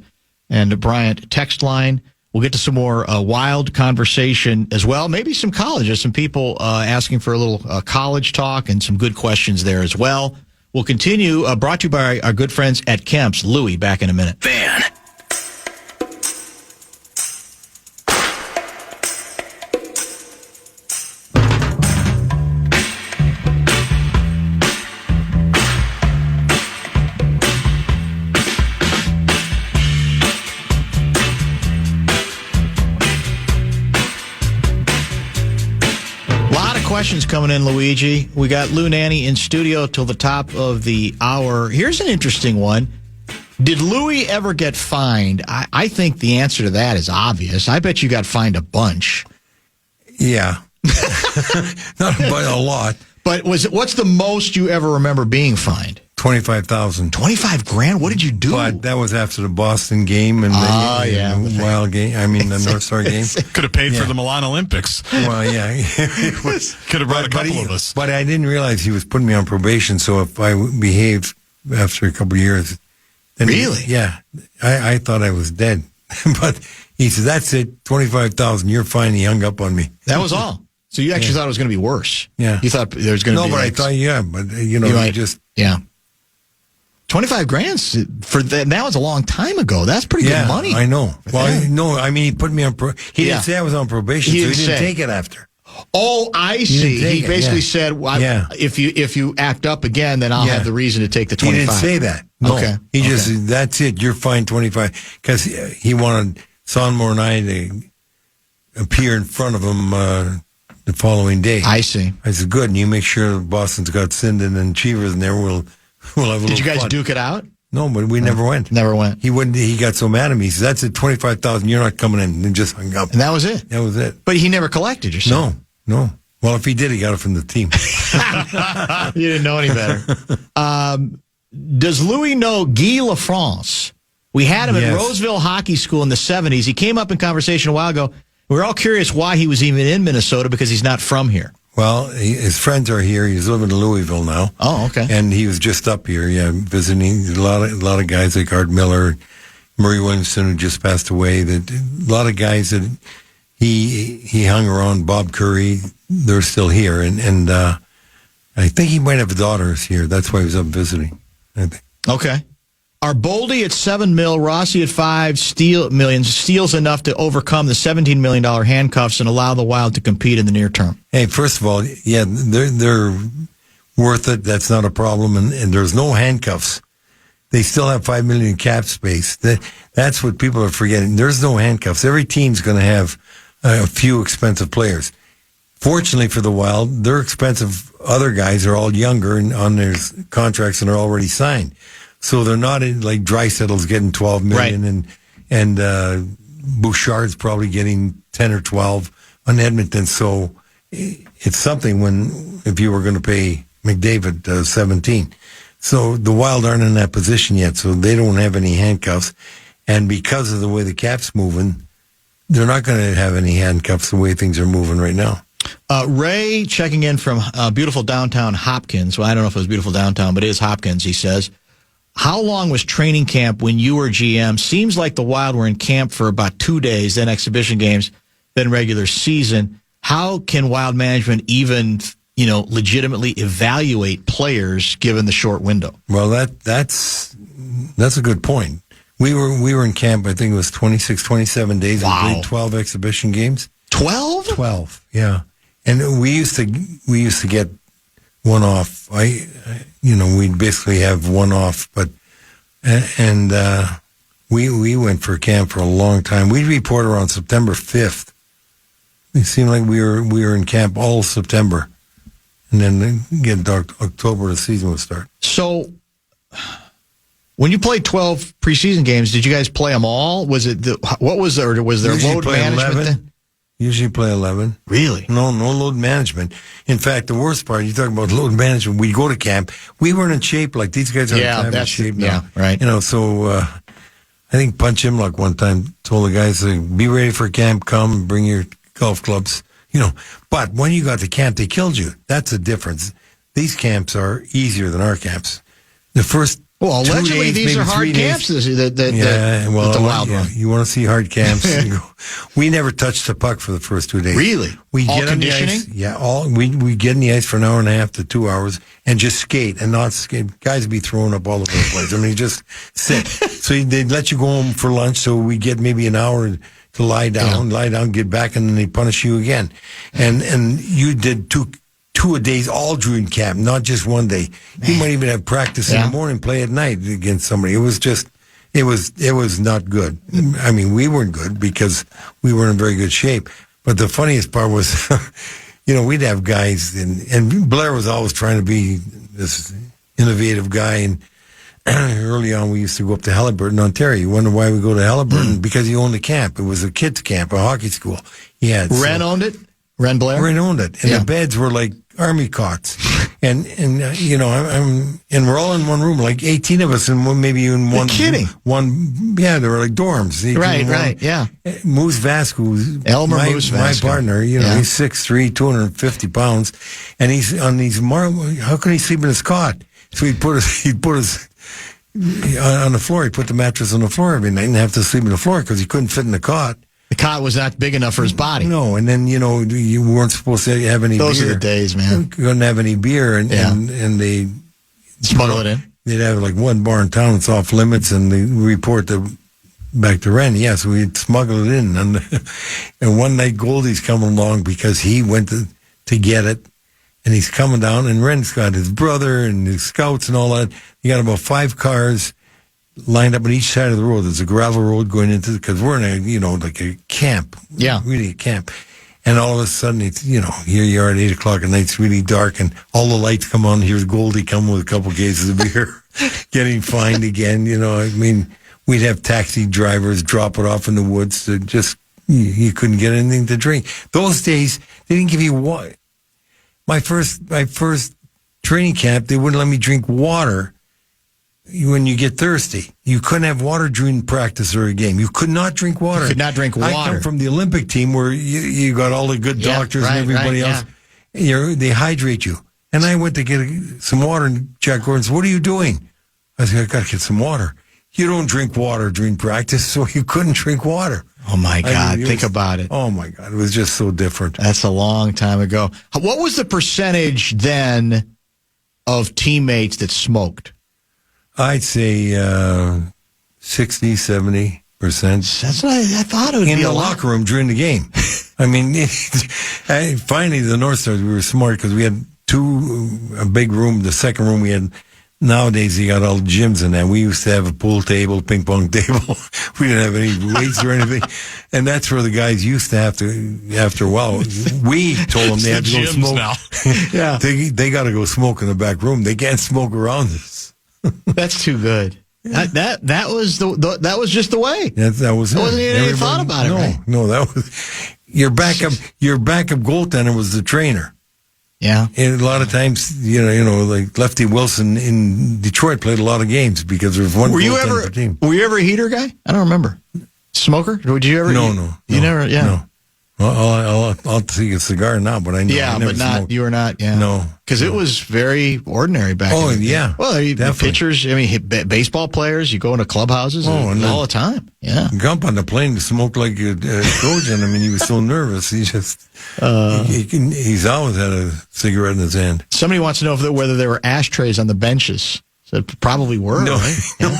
and Bryant text line. We'll get to some more wild conversation as well. Maybe some colleges, some people asking for a little college talk and some good questions there as well. We'll continue. Brought to you by our good friends at Kemp's. Louis, back in a minute. Fan. Questions coming in, Luigi. We got Lou Nanne in studio till the top of the hour. Here's an interesting one. Did Louis ever get fined? I think the answer to that is obvious. I bet you got fined a bunch. Yeah. Not by a lot. But what's the most you ever remember being fined? $25,000. $25,000? What did you do? But that was after the Boston game and the Wild game. I mean, the North Star game. Could have paid for the Milan Olympics. Well, yeah. Could have brought a couple of us. But I didn't realize he was putting me on probation, so if I behaved after a couple of years. Then really? I thought I was dead. But he said, that's it, $25,000, you're fine. He hung up on me. That was all. So you actually thought it was going to be worse. Yeah. You thought there was going to be... No, but I thought, but you might, just... Yeah. $25,000 for that. That was a long time ago. That's pretty good money. I know. Well, no, I mean, he put me on. He didn't say I was on probation, so he didn't take it after. Oh, I see. He basically said, "If you act up again, then I'll have the reason to take the 25." He didn't say that. No. Okay. He just said, "That's it. You're fined 25," because he wanted Sonmore and I to appear in front of him the following day. I see. I said, "Good, and you make sure Boston's got Sinden and Cheevers in there. We'll have a little Did you guys fun. duke it out? No, but we never went. Never went. He wouldn't. He got so mad at me. He said, "That's it, $25,000. You're not coming in." And just hung up. And that was it. That was it. But he never collected. You're saying? No. Well, if he did, he got it from the team. You didn't know any better. Does Louis know Guy Lafrance? We had him at Roseville Hockey School in the 70s. He came up in conversation a while ago. We were all curious why he was even in Minnesota because he's not from here. Well, his friends are here. He's living in Louisville now. Oh, okay. And he was just up here, visiting a lot of guys like Art Miller, Murray Williamson, who just passed away. A lot of guys that he hung around. Bob Curry, they're still here, and I think he might have daughters here. That's why he was up visiting. I think. Okay. Are Boldy at $7 million, Rossi at $5 million steals enough to overcome the $17 million handcuffs and allow the Wild to compete in the near term? Hey, first of all, they're worth it. That's not a problem, and there's no handcuffs. They still have $5 million in cap space. That's what people are forgetting. There's no handcuffs. Every team's going to have a few expensive players. Fortunately for the Wild, their expensive other guys are all younger and on their contracts and are already signed. So they're not like Dreisaitl's getting $12 million and Bouchard's probably getting 10 or 12 on Edmonton. So it's something if you were going to pay McDavid 17. So the Wild aren't in that position yet, so they don't have any handcuffs. And because of the way the cap's moving, they're not going to have any handcuffs the way things are moving right now. Ray checking in from beautiful downtown Hopkins. Well, I don't know if it was beautiful downtown, but it is Hopkins, he says. How long was training camp when you were GM? Seems like the Wild were in camp for about 2 days, then exhibition games, then regular season. how can Wild management even, legitimately evaluate players given the short window? Well, that's a good point. We were in camp, I think it was 26, 27 days. Wow. We played 12 exhibition games. 12? 12, yeah. And we used to get one off. We'd basically have one off, but we went for camp for a long time. We'd report around September 5th. It seemed like we were in camp all September, and then get October, the season would start. So, when you played 12 preseason games, did you guys play them all? Was it was there Usually load play management 11. then? Usually play 11. Really? No load management. In fact, the worst part, you talk about load management, we'd go to camp. We weren't in shape like these guys are in shape now. Yeah, right. So I think Punch Imlock one time told the guys, be ready for camp, come, bring your golf clubs. But when you got to camp, they killed you. That's the difference. These camps are easier than our camps. The first allegedly 2 days, these are hard maybe 3 camps. days. The Wild one. You want to see hard camps? We never touched the puck for the first 2 days. Really? We all get on the conditioning? ice. Yeah, we get in the ice for an hour and a half to 2 hours and just skate and not skate. Guys would be throwing up all over the place. I mean, just sit. So they'd let you go home for lunch. So we get maybe an hour to lie down, get back, and then they punish you again. And you did two a days all during camp, not just one day. You might even have practice in the morning, play at night against somebody. It was not good. I mean, we weren't good because we weren't in very good shape. But the funniest part was, we'd have guys, and Blair was always trying to be this innovative guy. And early on, we used to go up to Halliburton, Ontario. You wonder why we go to Halliburton? Because he owned a camp. It was a kids' camp, a hockey school. Ren owned it? Ren Blair? Ren owned it. And the beds were like army cots. And we're all in one room, like 18 of us, and maybe even one. You're kidding. They were like dorms. Right, yeah. Moose Vasco, my partner, he's 6'3", 250 pounds, and he's on these how can he sleep in his cot? So he'd put his on the floor. He put the mattress on the floor every night and have to sleep on the floor because he couldn't fit in the cot. The cot was not big enough for his body. No, and then, you weren't supposed to have any beer. Those are the days, man. You couldn't have any beer, and they smuggle it in. They'd have like one bar in town that's off limits, and they report back to Ren. Yeah, so we'd smuggle it in. And one night Goldie's coming along because he went to get it, and he's coming down, and Ren's got his brother and his scouts and all that. He got about 5 cars lined up on each side of the road. There's a gravel road going into because we're in like a camp. Yeah. Really a camp. And all of a sudden, it's, here you are at 8 o'clock at night, it's really dark, and all the lights come on. Here's Goldie coming with a couple cases of beer, getting fined again. I mean, we'd have taxi drivers drop it off in the woods to just, you couldn't get anything to drink. Those days, they didn't give you water. My first training camp, they wouldn't let me drink water when you get thirsty. You couldn't have water during practice or a game. You could not drink water. You could not drink water. I come from the Olympic team where you got all the good doctors and everybody else. They hydrate you. And I went to get some water, and Jack Gordon said, "What are you doing?" I said, "I got to get some water." You don't drink water during practice, so you couldn't drink water. Oh, my God. Think about it. Oh, my God. It was just so different. That's a long time ago. What was the percentage then of teammates that smoked? I'd say 60, 70%. That's what I thought it would be. In the locker room during the game. I mean, finally, the North Stars, we were smart because we had a big room. The second room we had, nowadays you got all the gyms in there. We used to have a pool table, ping pong table. We didn't have any weights or anything. And that's where the guys used to have to, after a while, we told them they had to go smoke. Now. Yeah. They got to go smoke in the back room. They can't smoke around us. That's too good. That was just the way. That was it. Wasn't even any thought about it, right? No, that was your backup goaltender was the trainer. Yeah. And a lot of times, like Lefty Wilson in Detroit played a lot of games because there was one goaltender per team. Were you ever a heater guy? I don't remember. Smoker? Would you ever? No. You never? Yeah. Well, I'll take a cigar now, but I know. Yeah, I never but not smoked. you were not. Yeah, No, because it was very ordinary back. Oh, in the day. yeah, Well, the definitely. pitchers. I mean, baseball players. You go into clubhouses and all the time. Yeah. Gump on the plane smoked like a Trojan. I mean, he was so nervous. He just he's always had a cigarette in his hand. Somebody wants to know whether there were ashtrays on the benches. So probably were. No, right? no.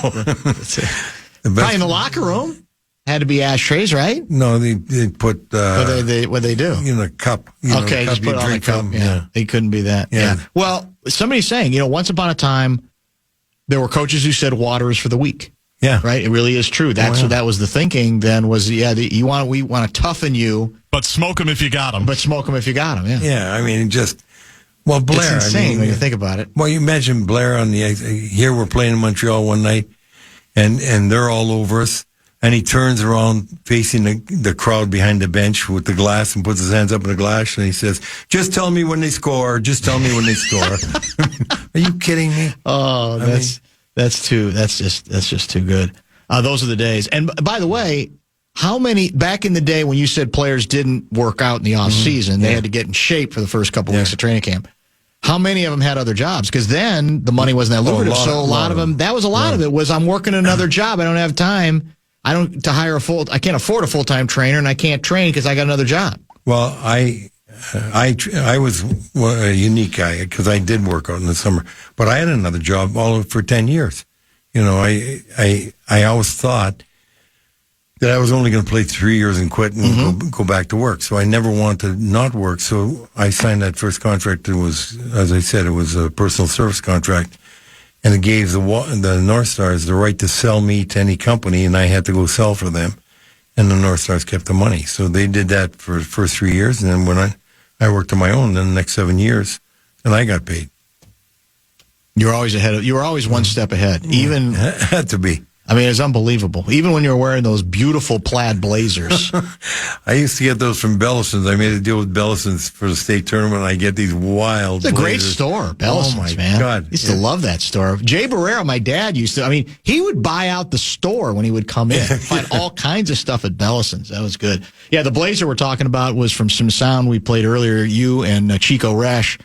Probably in the locker room. Had to be ashtrays, right? No, they put. What they do? In a cup. Okay, just put it on the cup. Yeah, they couldn't be that. Yeah. Well, somebody's saying, once upon a time, there were coaches who said water is for the weak. Yeah, right. It really is true. That was the thinking. Then was we want to toughen you, but smoke them if you got them. Yeah. Yeah, I mean, Blair. It's insane when you think about it. Well, you imagine Blair on the ice. Here we're playing in Montreal one night, and they're all over us. And he turns around facing the crowd behind the bench with the glass and puts his hands up in the glass and he says, "Just tell me when they score. Just tell me when they score." Are you kidding me? Oh, that's just too good. Those are the days. And by the way, how many back in the day when you said players didn't work out in the off season, they had to get in shape for the first couple weeks of training camp. How many of them had other jobs? Because then the money wasn't that lucrative. So a lot of them. That was a lot of it. Was I'm working another job. I don't have time. I can't afford a full-time trainer, and I can't train because I got another job. Well, I was a unique guy because I did work out in the summer, but I had another job for 10 years. I always thought that I was only going to play 3 years and quit and go back to work. So I never wanted to not work. So I signed that first contract. It was, as I said, it was a personal service contract. And it gave the North Stars the right to sell me to any company, and I had to go sell for them. And the North Stars kept the money. So they did that for the first 3 years. And then when I worked on my own, then the next 7 years, and I got paid. You were always ahead. You were always one step ahead. Even had to be. I mean, it's unbelievable. Even when you were wearing those beautiful plaid blazers. I used to get those from Bellison's. I made a deal with Bellison's for the state tournament. I get these wild It's a great blazers. store, Bellison's, oh my man. God. Used to love that store. Jay Barrera, my dad, he would buy out the store when he would come in. Find all kinds of stuff at Bellison's. That was good. Yeah, the blazer we're talking about was from some sound we played earlier, you and Chico Resch.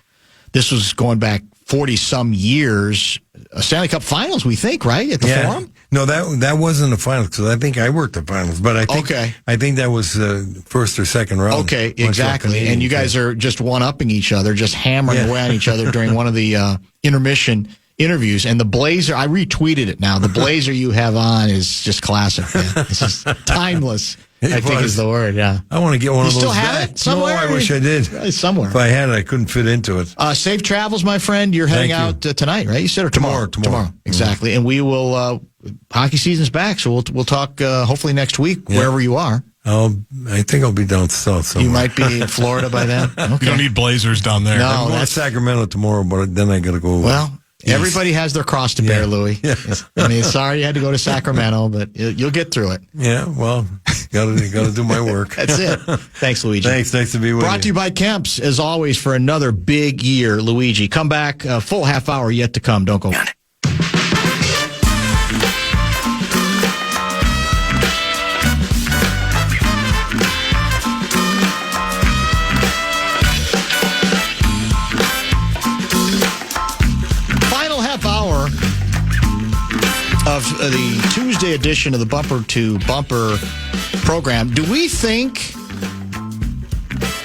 This was going back 40-some years. Stanley Cup Finals, we think, right? At the Forum? No, that wasn't the finals because I think I worked the finals. But I think that was first or second round. Okay, exactly. And you guys are just one-upping each other, just hammering away on each other during one of the intermission interviews. And the blazer, I retweeted it now. The blazer you have on is just classic, man. It's just timeless. I think is the word, yeah. I want to get one of those still have back. it somewhere? No, I wish I did. Probably somewhere. If I had it, I couldn't fit into it. Safe travels, my friend. You're heading out tonight, right? You said or tomorrow? Tomorrow. Exactly. And we will, hockey season's back, so we'll talk hopefully next week, wherever you are. I think I'll be down south somewhere. You might be in Florida by then. Okay. You don't need blazers down there. No, I'm going to Sacramento tomorrow, but then I got to go. Well, everybody has their cross to bear, Louie. Yeah. I mean, sorry you had to go to Sacramento, but you'll get through it. Yeah, well, got to do my work. That's it. Thanks, Luigi. Thanks. Nice to be with you. Brought to you by Kemp's, as always, for another big year, Luigi. Come back, full half hour yet to come. Don't go. Of the Tuesday edition of the Bumper to Bumper program. Do we think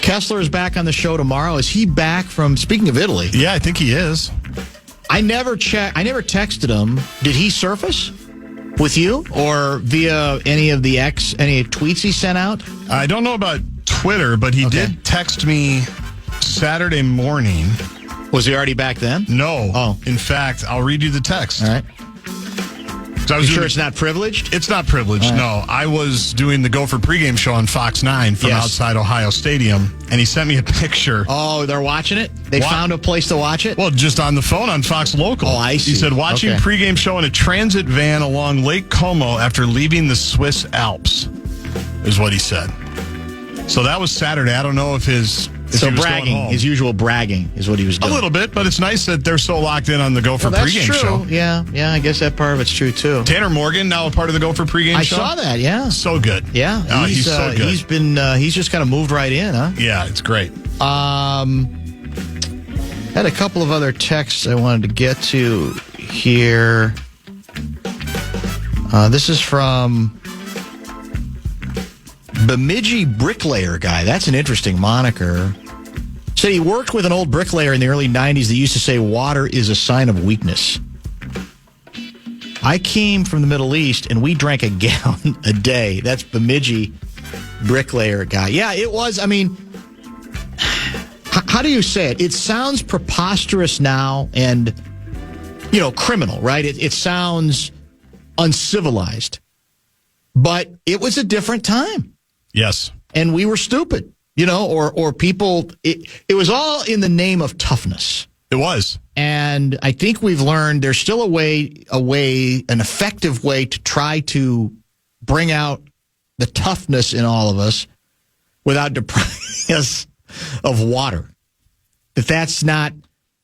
Kessler is back on the show tomorrow? Is he back from, speaking of Italy? Yeah, I think he is. I never texted him. Did he surface with you or via any tweets he sent out? I don't know about Twitter, but he did text me Saturday morning. Was he already back then? No. Oh. In fact, I'll read you the text. All right. You sure it's not privileged? It's not privileged, right. No. I was doing the Gopher pregame show on Fox 9 from outside Ohio Stadium, and he sent me a picture. Oh, they're watching it? They found a place to watch it? Well, just on the phone on Fox Local. Oh, I see. He said, watching pregame show in a transit van along Lake Como after leaving the Swiss Alps, is what he said. So that was Saturday. I don't know if his So bragging, his usual bragging is what he was doing. A little bit, but it's nice that they're so locked in on the Gopher pregame true. show. Yeah, I guess that part of it's true, too. Tanner Morgan, now a part of the Gopher pregame show? I saw that, yeah. So good. Yeah. He's so good. He's just kind of moved right in, huh? Yeah, it's great. Had a couple of other texts I wanted to get to here. This is from Bemidji Bricklayer Guy. That's an interesting moniker. Said he worked with an old bricklayer in the early 90s that used to say water is a sign of weakness. I came from the Middle East and we drank a gallon a day. That's Bemidji Bricklayer Guy. Yeah, it was. I mean, how do you say it? It sounds preposterous now and, criminal, right? It sounds uncivilized. But it was a different time. Yes. And we were stupid, or people. It was all in the name of toughness. It was. And I think we've learned there's still an effective way to try to bring out the toughness in all of us without depriving us of water. That's not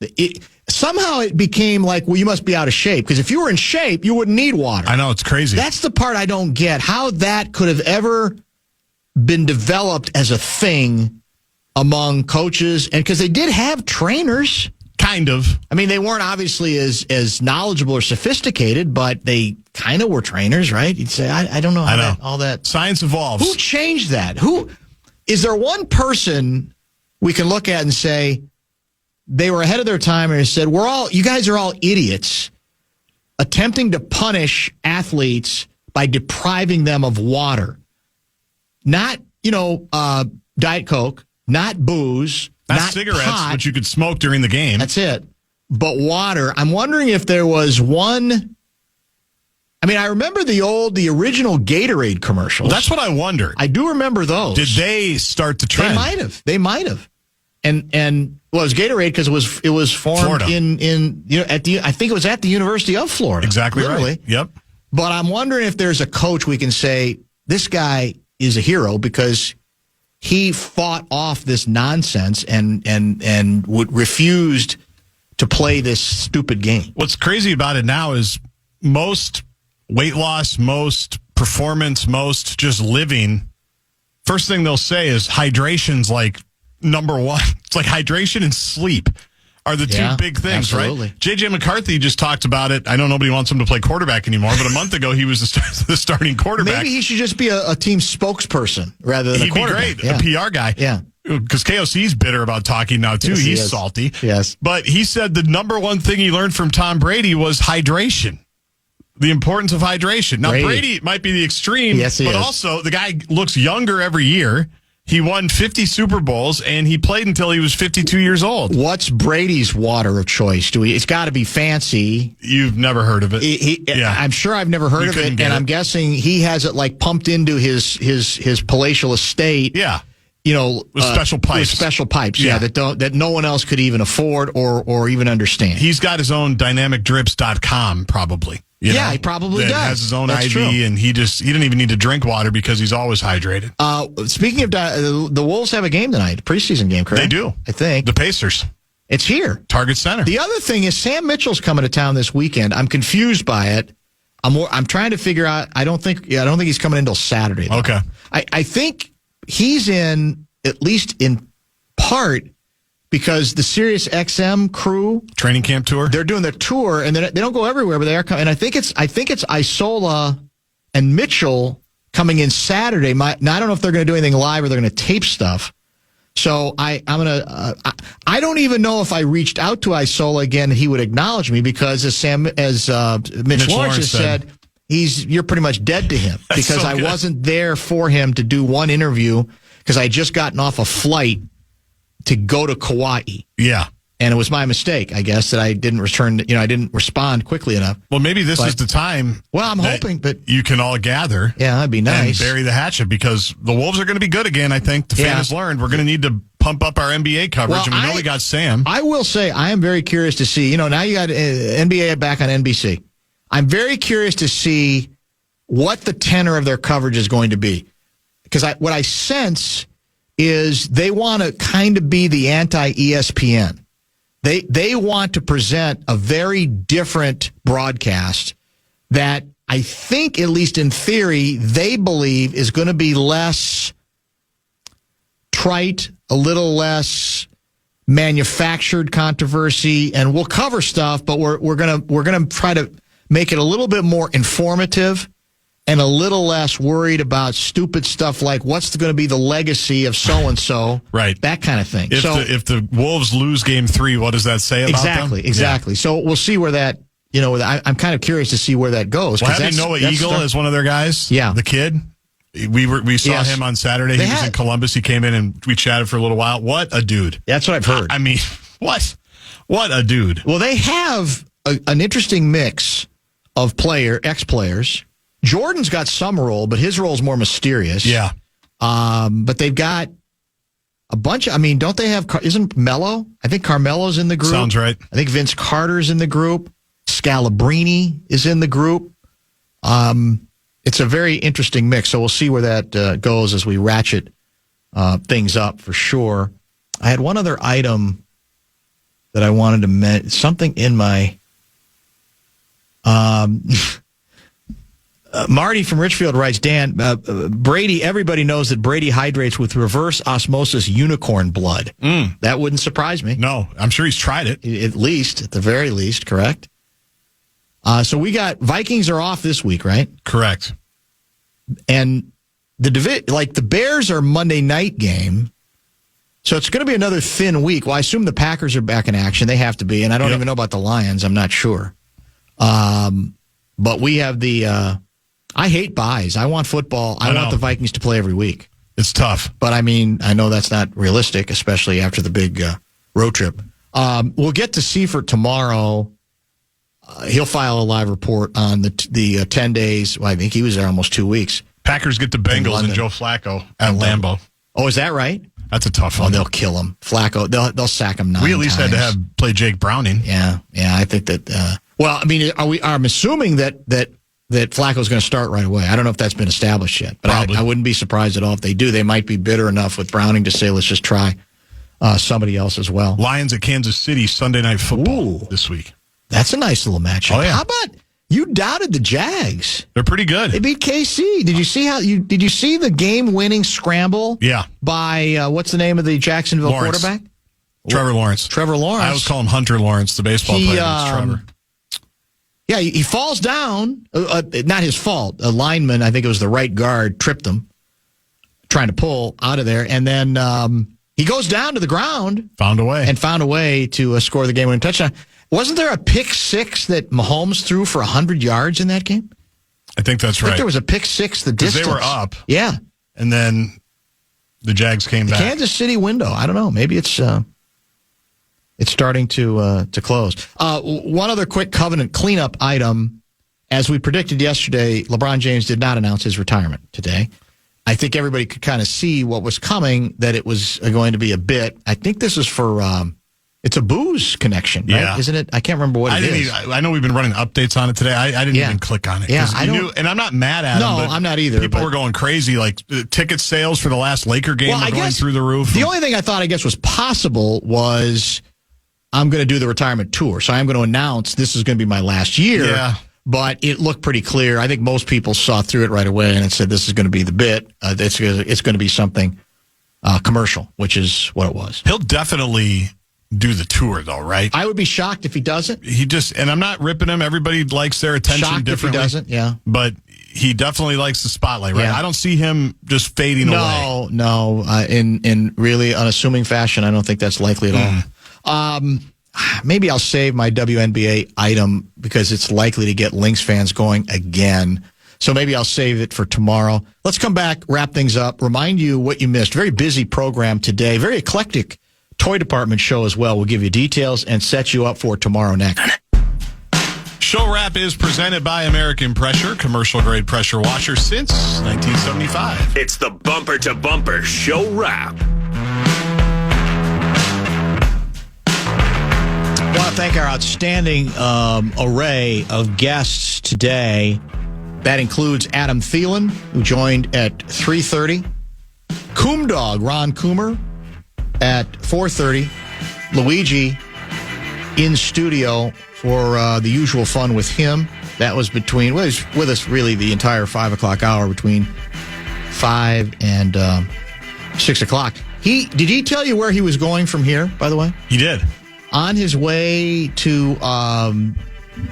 it. Somehow it became like, well, you must be out of shape. Because if you were in shape, you wouldn't need water. I know, it's crazy. That's the part I don't get. How that could have ever been developed as a thing among coaches. And because they did have trainers. Kind of. I mean, they weren't obviously as knowledgeable or sophisticated, but they kind of were trainers, right? You'd say, I don't know how all that. Science evolves. Who changed that? Is there one person we can look at and say, they were ahead of their time and said, you guys are all idiots attempting to punish athletes by depriving them of water. Not, Diet Coke, not booze, not cigarettes, pot, which you could smoke during the game. That's it. But water. I'm wondering if there was one. I mean, I remember the original Gatorade commercials. Well, that's what I wondered. I do remember those. Did they start the trend? They might have. And well, it was Gatorade because it was formed Florida. I think it was at the University of Florida. Exactly literally. Right. Yep. But I'm wondering if there's a coach we can say this guy is a hero because he fought off this nonsense and refused to play this stupid game. What's crazy about it now is most weight loss, most performance, most just living. First thing they'll say is hydration's like number one. It's like hydration and sleep are the two big things, absolutely. Right? J.J. McCarthy just talked about it. I know nobody wants him to play quarterback anymore, but a month ago he was the starting quarterback. Maybe he should just be a team spokesperson rather than a quarterback. He'd be great, a PR guy. Yeah. Because KOC's bitter about talking now, too. Yes, He's salty. Yes. But he said the number one thing he learned from Tom Brady was hydration. The importance of hydration. Now, Brady might be the extreme, but also the guy looks younger every year. He won 50 Super Bowls, and he played until he was 52 years old. What's Brady's water of choice? It's got to be fancy. You've never heard of it? I'm sure I've never heard of it, and I'm guessing he has it like pumped into his palatial estate. Yeah. With special pipes. With special pipes, that no one else could even afford or even understand. He's got his own dynamicdrips.com, probably. He probably does. Has his own That's IV, true. and he didn't even need to drink water because he's always hydrated. Speaking of the Wolves have a game tonight, a preseason game, correct? They do. I think. The Pacers. It's here. Target Center. The other thing is Sam Mitchell's coming to town this weekend. I'm confused by it. I'm trying to figure out. I don't think he's coming until Saturday, though. Okay. I think he's in, at least in part, because the Sirius XM crew training camp tour, they're doing their tour, and they don't go everywhere, but they are coming. And I think it's Isola and Mitchell coming in Saturday. Now, I don't know if they're going to do anything live or they're going to tape stuff. So I don't even know if I reached out to Isola again, he would acknowledge me, because as Mitch Lawrence has said, you're pretty much dead to him because I wasn't there for him to do one interview because I had just gotten off a flight to go to Kauai. Yeah. And it was my mistake, I guess, that I didn't I didn't respond quickly enough. Well, maybe this is the time. Well, I'm hoping, but you can all gather. Yeah, that'd be nice. And bury the hatchet, because the Wolves are going to be good again, I think. The fan has learned. We're going to need to pump up our NBA coverage, and we know we got Sam. I will say, I am very curious to see, now you got NBA back on NBC. I'm very curious to see what the tenor of their coverage is going to be. Because what I sense is they want to kind of be the anti-ESPN. They want to present a very different broadcast that I think, at least in theory, they believe is going to be less trite, a little less manufactured controversy, and we'll cover stuff, but we're gonna try to make it a little bit more informative and a little less worried about stupid stuff like what's going to be the legacy of so-and-so. Right. That kind of thing. If the Wolves lose Game 3, what does that say about them? Exactly. Yeah. So we'll see where that, I'm kind of curious to see where that goes. Well, having Noah Eagle as one of their guys, yeah, the kid, we saw him on Saturday. He was in Columbus. He came in and we chatted for a little while. What a dude. That's what I've heard. I mean, what a dude. Well, they have an interesting mix of ex-players. Jordan's got some role, but his role is more mysterious. Yeah. But they've got a bunch of, don't they have, isn't Melo? I think Carmelo's in the group. Sounds right. I think Vince Carter's in the group. Scalabrini is in the group. It's a very interesting mix, so we'll see where that goes as we ratchet things up for sure. I had one other item that I wanted to mention, something in my... Marty from Richfield writes, Dan, Brady, everybody knows that Brady hydrates with reverse osmosis unicorn blood. That wouldn't surprise me. No, I'm sure he's tried it. At the very least, correct? So we got Vikings are off this week, right? Correct. And the Bears are Monday night game. So it's going to be another thin week. Well, I assume the Packers are back in action. They have to be. And I don't even know about the Lions. I'm not sure. But we have I hate buys. I want football. I want the Vikings to play every week. It's tough. But I know that's not realistic, especially after the big road trip. We'll get to Seifert tomorrow. He'll file a live report on the 10 days. Well, I think he was there almost 2 weeks. Packers get the Bengals and Joe Flacco at Lambeau. Oh, is that right? That's a tough one. Oh, they'll kill him. Flacco, they'll sack him 9 times. We at least had to play Jake Browning. Yeah, I think that. I'm assuming that Flacco's going to start right away. I don't know if that's been established yet, but I wouldn't be surprised at all if they do. They might be bitter enough with Browning to say, let's just try somebody else as well. Lions at Kansas City Sunday Night Football this week. That's a nice little matchup. Oh, yeah. How about you doubted the Jags? They're pretty good. They beat KC. Did you see the game-winning scramble? Yeah. By what's the name of the Jacksonville quarterback? Trevor Lawrence. I always call him Hunter Lawrence, the baseball player. It's Trevor. Yeah, he falls down. Not his fault. A lineman, I think it was the right guard, tripped him, trying to pull out of there. And then he goes down to the ground. Found a way to score the game-winning touchdown. Wasn't there a pick six that Mahomes threw for 100 yards in that game? I think that's right. There was a pick six, the distance. They were up. Yeah. And then the Jags came back. Kansas City window. I don't know. Maybe it's starting to close. One other quick Covenant cleanup item. As we predicted yesterday, LeBron James did not announce his retirement today. I think everybody could kind of see what was coming, that it was going to be a bit. I think this is for, it's a booze connection, right? Yeah. Isn't it? I can't remember what it is. I know we've been running updates on it today. I didn't even click on it. Yeah, and I'm not mad at him. No, I'm not either. People were going crazy. Like ticket sales for the last Laker game were going through the roof. The only thing I thought, was possible was I'm going to do the retirement tour. So I'm going to announce this is going to be my last year. Yeah. But it looked pretty clear. I think most people saw through it right away and it said this is going to be the bit. It's going to be something commercial, which is what it was. He'll definitely do the tour, though, right? I would be shocked if he doesn't. And I'm not ripping him. Everybody likes their attention shocked differently. If he doesn't, yeah. But he definitely likes the spotlight, right? Yeah. I don't see him just fading away. No. In really unassuming fashion, I don't think that's likely at all. Maybe I'll save my WNBA item because it's likely to get Lynx fans going again. So maybe I'll save it for tomorrow. Let's come back, wrap things up, remind you what you missed. Very busy program today. Very eclectic toy department show as well. We'll give you details and set you up for tomorrow next. Show Wrap is presented by American Pressure, commercial-grade pressure washer since 1975. It's the Bumper to Bumper Show Wrap. I want to thank our outstanding array of guests today. That includes Adam Thielen, who joined at 3:30. Coom Dog, Ron Coomer, at 4:30. Luigi in studio for the usual fun with him. That was between, well, he was with us really the entire 5 o'clock hour, between 5 and 6 o'clock. Did he tell you where he was going from here, by the way? He did. On his way to,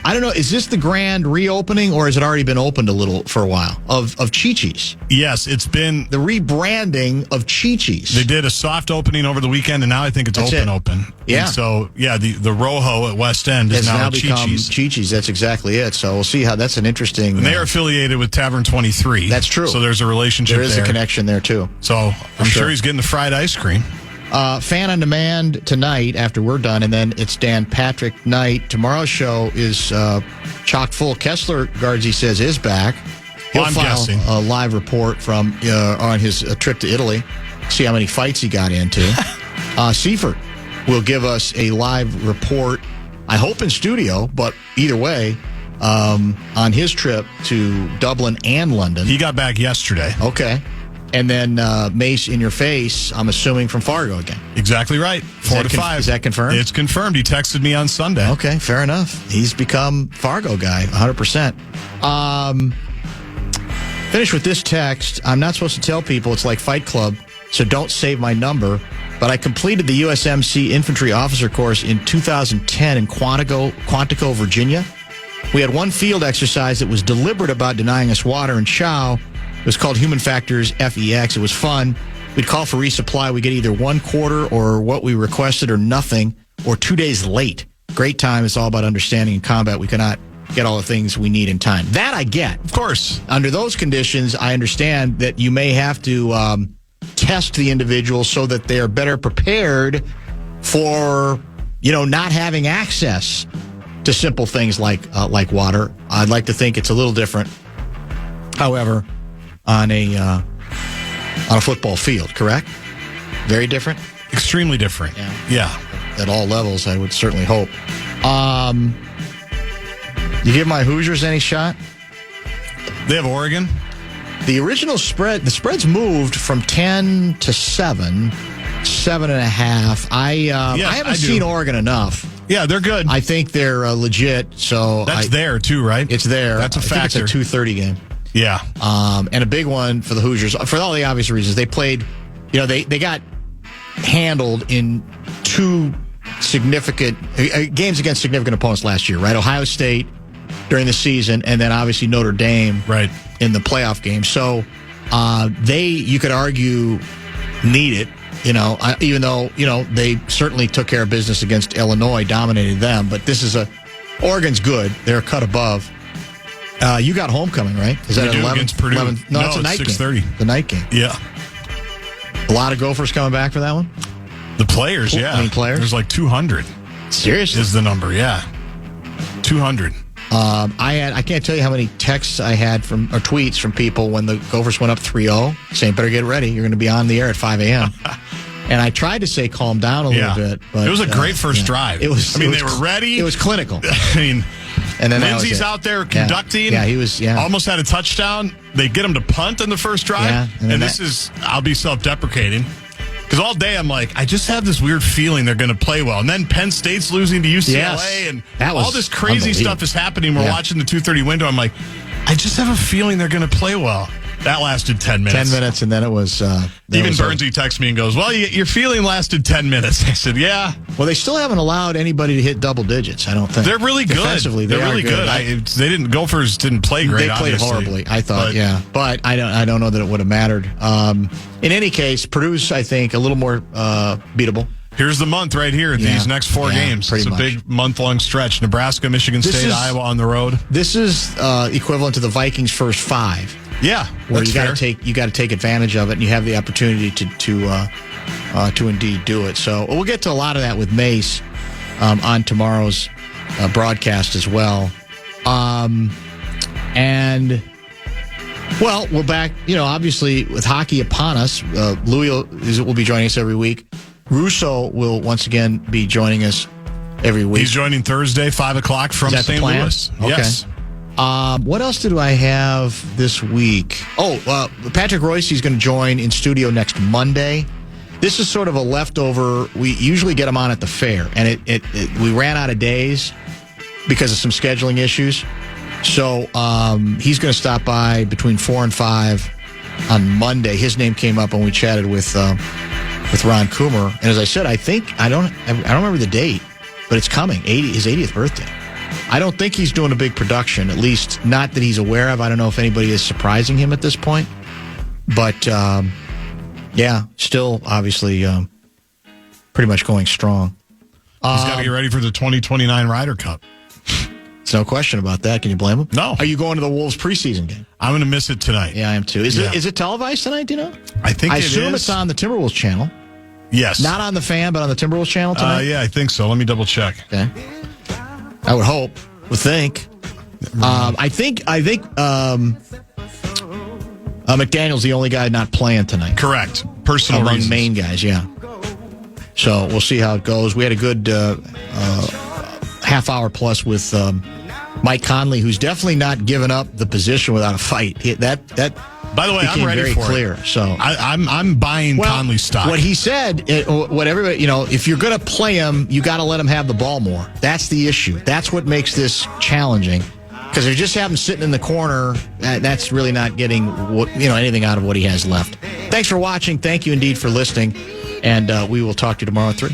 I don't know, is this the grand reopening or has it already been opened a little for a while of Chi-Chi's? Yes, it's been the rebranding of Chi-Chi's. They did a soft opening over the weekend, and now I think it's open. Yeah. And so, the Rojo at West End is now become Chi-Chi's. Chi-Chi's. That's exactly it. So we'll see how that's an interesting. And they are affiliated with Tavern 23. That's true. So there's a relationship there. There is a connection there, too. So I'm sure he's getting the fried ice cream. Fan on Demand tonight after we're done, and then it's Dan Patrick night. Tomorrow's show is chock full. Kessler, Gaardsy says, is back. He'll I'm file guessing a live report from on his trip to Italy. See how many fights he got into. Seifert will give us a live report, I hope in studio, but either way, on his trip to Dublin and London. He got back yesterday. Okay. And then Mace in your face, I'm assuming from Fargo again. Exactly right. 4 to 5. Is that confirmed? It's confirmed. He texted me on Sunday. Okay, fair enough. He's become Fargo guy, 100%. Finish with this text. I'm not supposed to tell people it's like Fight Club, so don't save my number. But I completed the USMC Infantry Officer course in 2010 in Quantico, Virginia. We had one field exercise that was deliberate about denying us water and chow. It was called Human Factors FEX. It was fun. We'd call for resupply. We get either 1/4 or what we requested or nothing, or 2 days late. Great time. It's all about understanding in combat. We cannot get all the things we need in time. That I get. Of course. Under those conditions, I understand that you may have to test the individual so that they are better prepared for, not having access to simple things like water. I'd like to think it's a little different. However, on a football field, correct? Very different? Extremely different. Yeah. At all levels, I would certainly hope. You give my Hoosiers any shot? They have Oregon. The original spread, the spread's moved from 10 to 7, 7.5. I haven't seen Oregon enough. Yeah, they're good. I think they're legit. So that's there too, right? It's there. That's a factor. It's a 2:30 game. Yeah. And a big one for the Hoosiers for all the obvious reasons. They played, they got handled in two significant games against significant opponents last year, right? Ohio State during the season, and then obviously Notre Dame, right, in the playoff game. So you could argue, need it. Even though they certainly took care of business against Illinois, dominated them. But Oregon's good. They're a cut above. You got homecoming, right? Is that 11 against Purdue? 11? No, it's a night 6:30. game. The night game. Yeah. A lot of Gophers coming back for that one? The players, yeah. I mean, players? There's like 200. Seriously? Is the number, yeah. 200. I can't tell you how many texts I had or tweets from people when the Gophers went up 3-0 saying, better get ready. You're going to be on the air at 5 a.m. And I tried to say calm down a little bit. But it was a great first drive. They were ready. It was clinical. And then Lindsey's out there conducting. Yeah, he was. Yeah, almost had a touchdown. They get him to punt in the first drive. Yeah, and I'll be self-deprecating because all day I'm like, I just have this weird feeling they're going to play well. And then Penn State's losing to UCLA, and all this crazy stuff is happening. We're watching the 2:30 window. I'm like, I just have a feeling they're going to play well. That lasted 10 minutes. 10 minutes, and then it was... Even Bernsey texts me and goes, well, your feeling lasted 10 minutes. I said, yeah. Well, they still haven't allowed anybody to hit double digits, I don't think. They're really good. Defensively, they're really good. Gophers didn't play great, They played horribly, I thought, But I don't know that it would have mattered. In any case, Purdue's, I think, a little more beatable. Here's the month right here, these next 4 games. It's a big month-long stretch. Nebraska, Michigan State, Iowa on the road. This is equivalent to the Vikings' first 5. Yeah, where you got to take advantage of it, and you have the opportunity to indeed do it. So we'll get to a lot of that with Mace on tomorrow's broadcast as well. And we're back. Obviously with hockey upon us, Louis will be joining us every week. Russo will once again be joining us every week. He's joining Thursday, 5 o'clock from St. Louis. Okay. Yes. What else did I have this week? Patrick Royce is going to join in studio next Monday. This is sort of a leftover. We usually get him on at the fair, and we ran out of days because of some scheduling issues. So he's going to stop by between 4 and 5 on Monday. His name came up when we chatted with Ron Coomer, and as I said, I don't remember the date, but it's coming. His 80th birthday. I don't think he's doing a big production, at least not that he's aware of. I don't know if anybody is surprising him at this point. But, still obviously pretty much going strong. He's got to get ready for the 2029 Ryder Cup. There's no question about that. Can you blame him? No. Are you going to the Wolves preseason game? I'm going to miss it tonight. Yeah, I am too. Is it televised tonight, do you know? I think I assume it's on the Timberwolves channel. Yes. Not on the Fan, but on the Timberwolves channel tonight? Yeah, I think so. Let me double check. Okay. I would hope. Would think. I think McDaniel's the only guy not playing tonight. Correct. Personal among reasons. main guys, yeah. So we'll see how it goes. We had a good half hour plus with Mike Conley, who's definitely not given up the position without a fight. By the way, I'm ready very for clear. it. So I'm buying Conley stock. What he said, what everybody, if you're going to play him, you got to let him have the ball more. That's the issue. That's what makes this challenging. Because if you just have him sitting in the corner, that's really not getting anything out of what he has left. Thanks for watching. Thank you indeed for listening, and we will talk to you tomorrow at 3.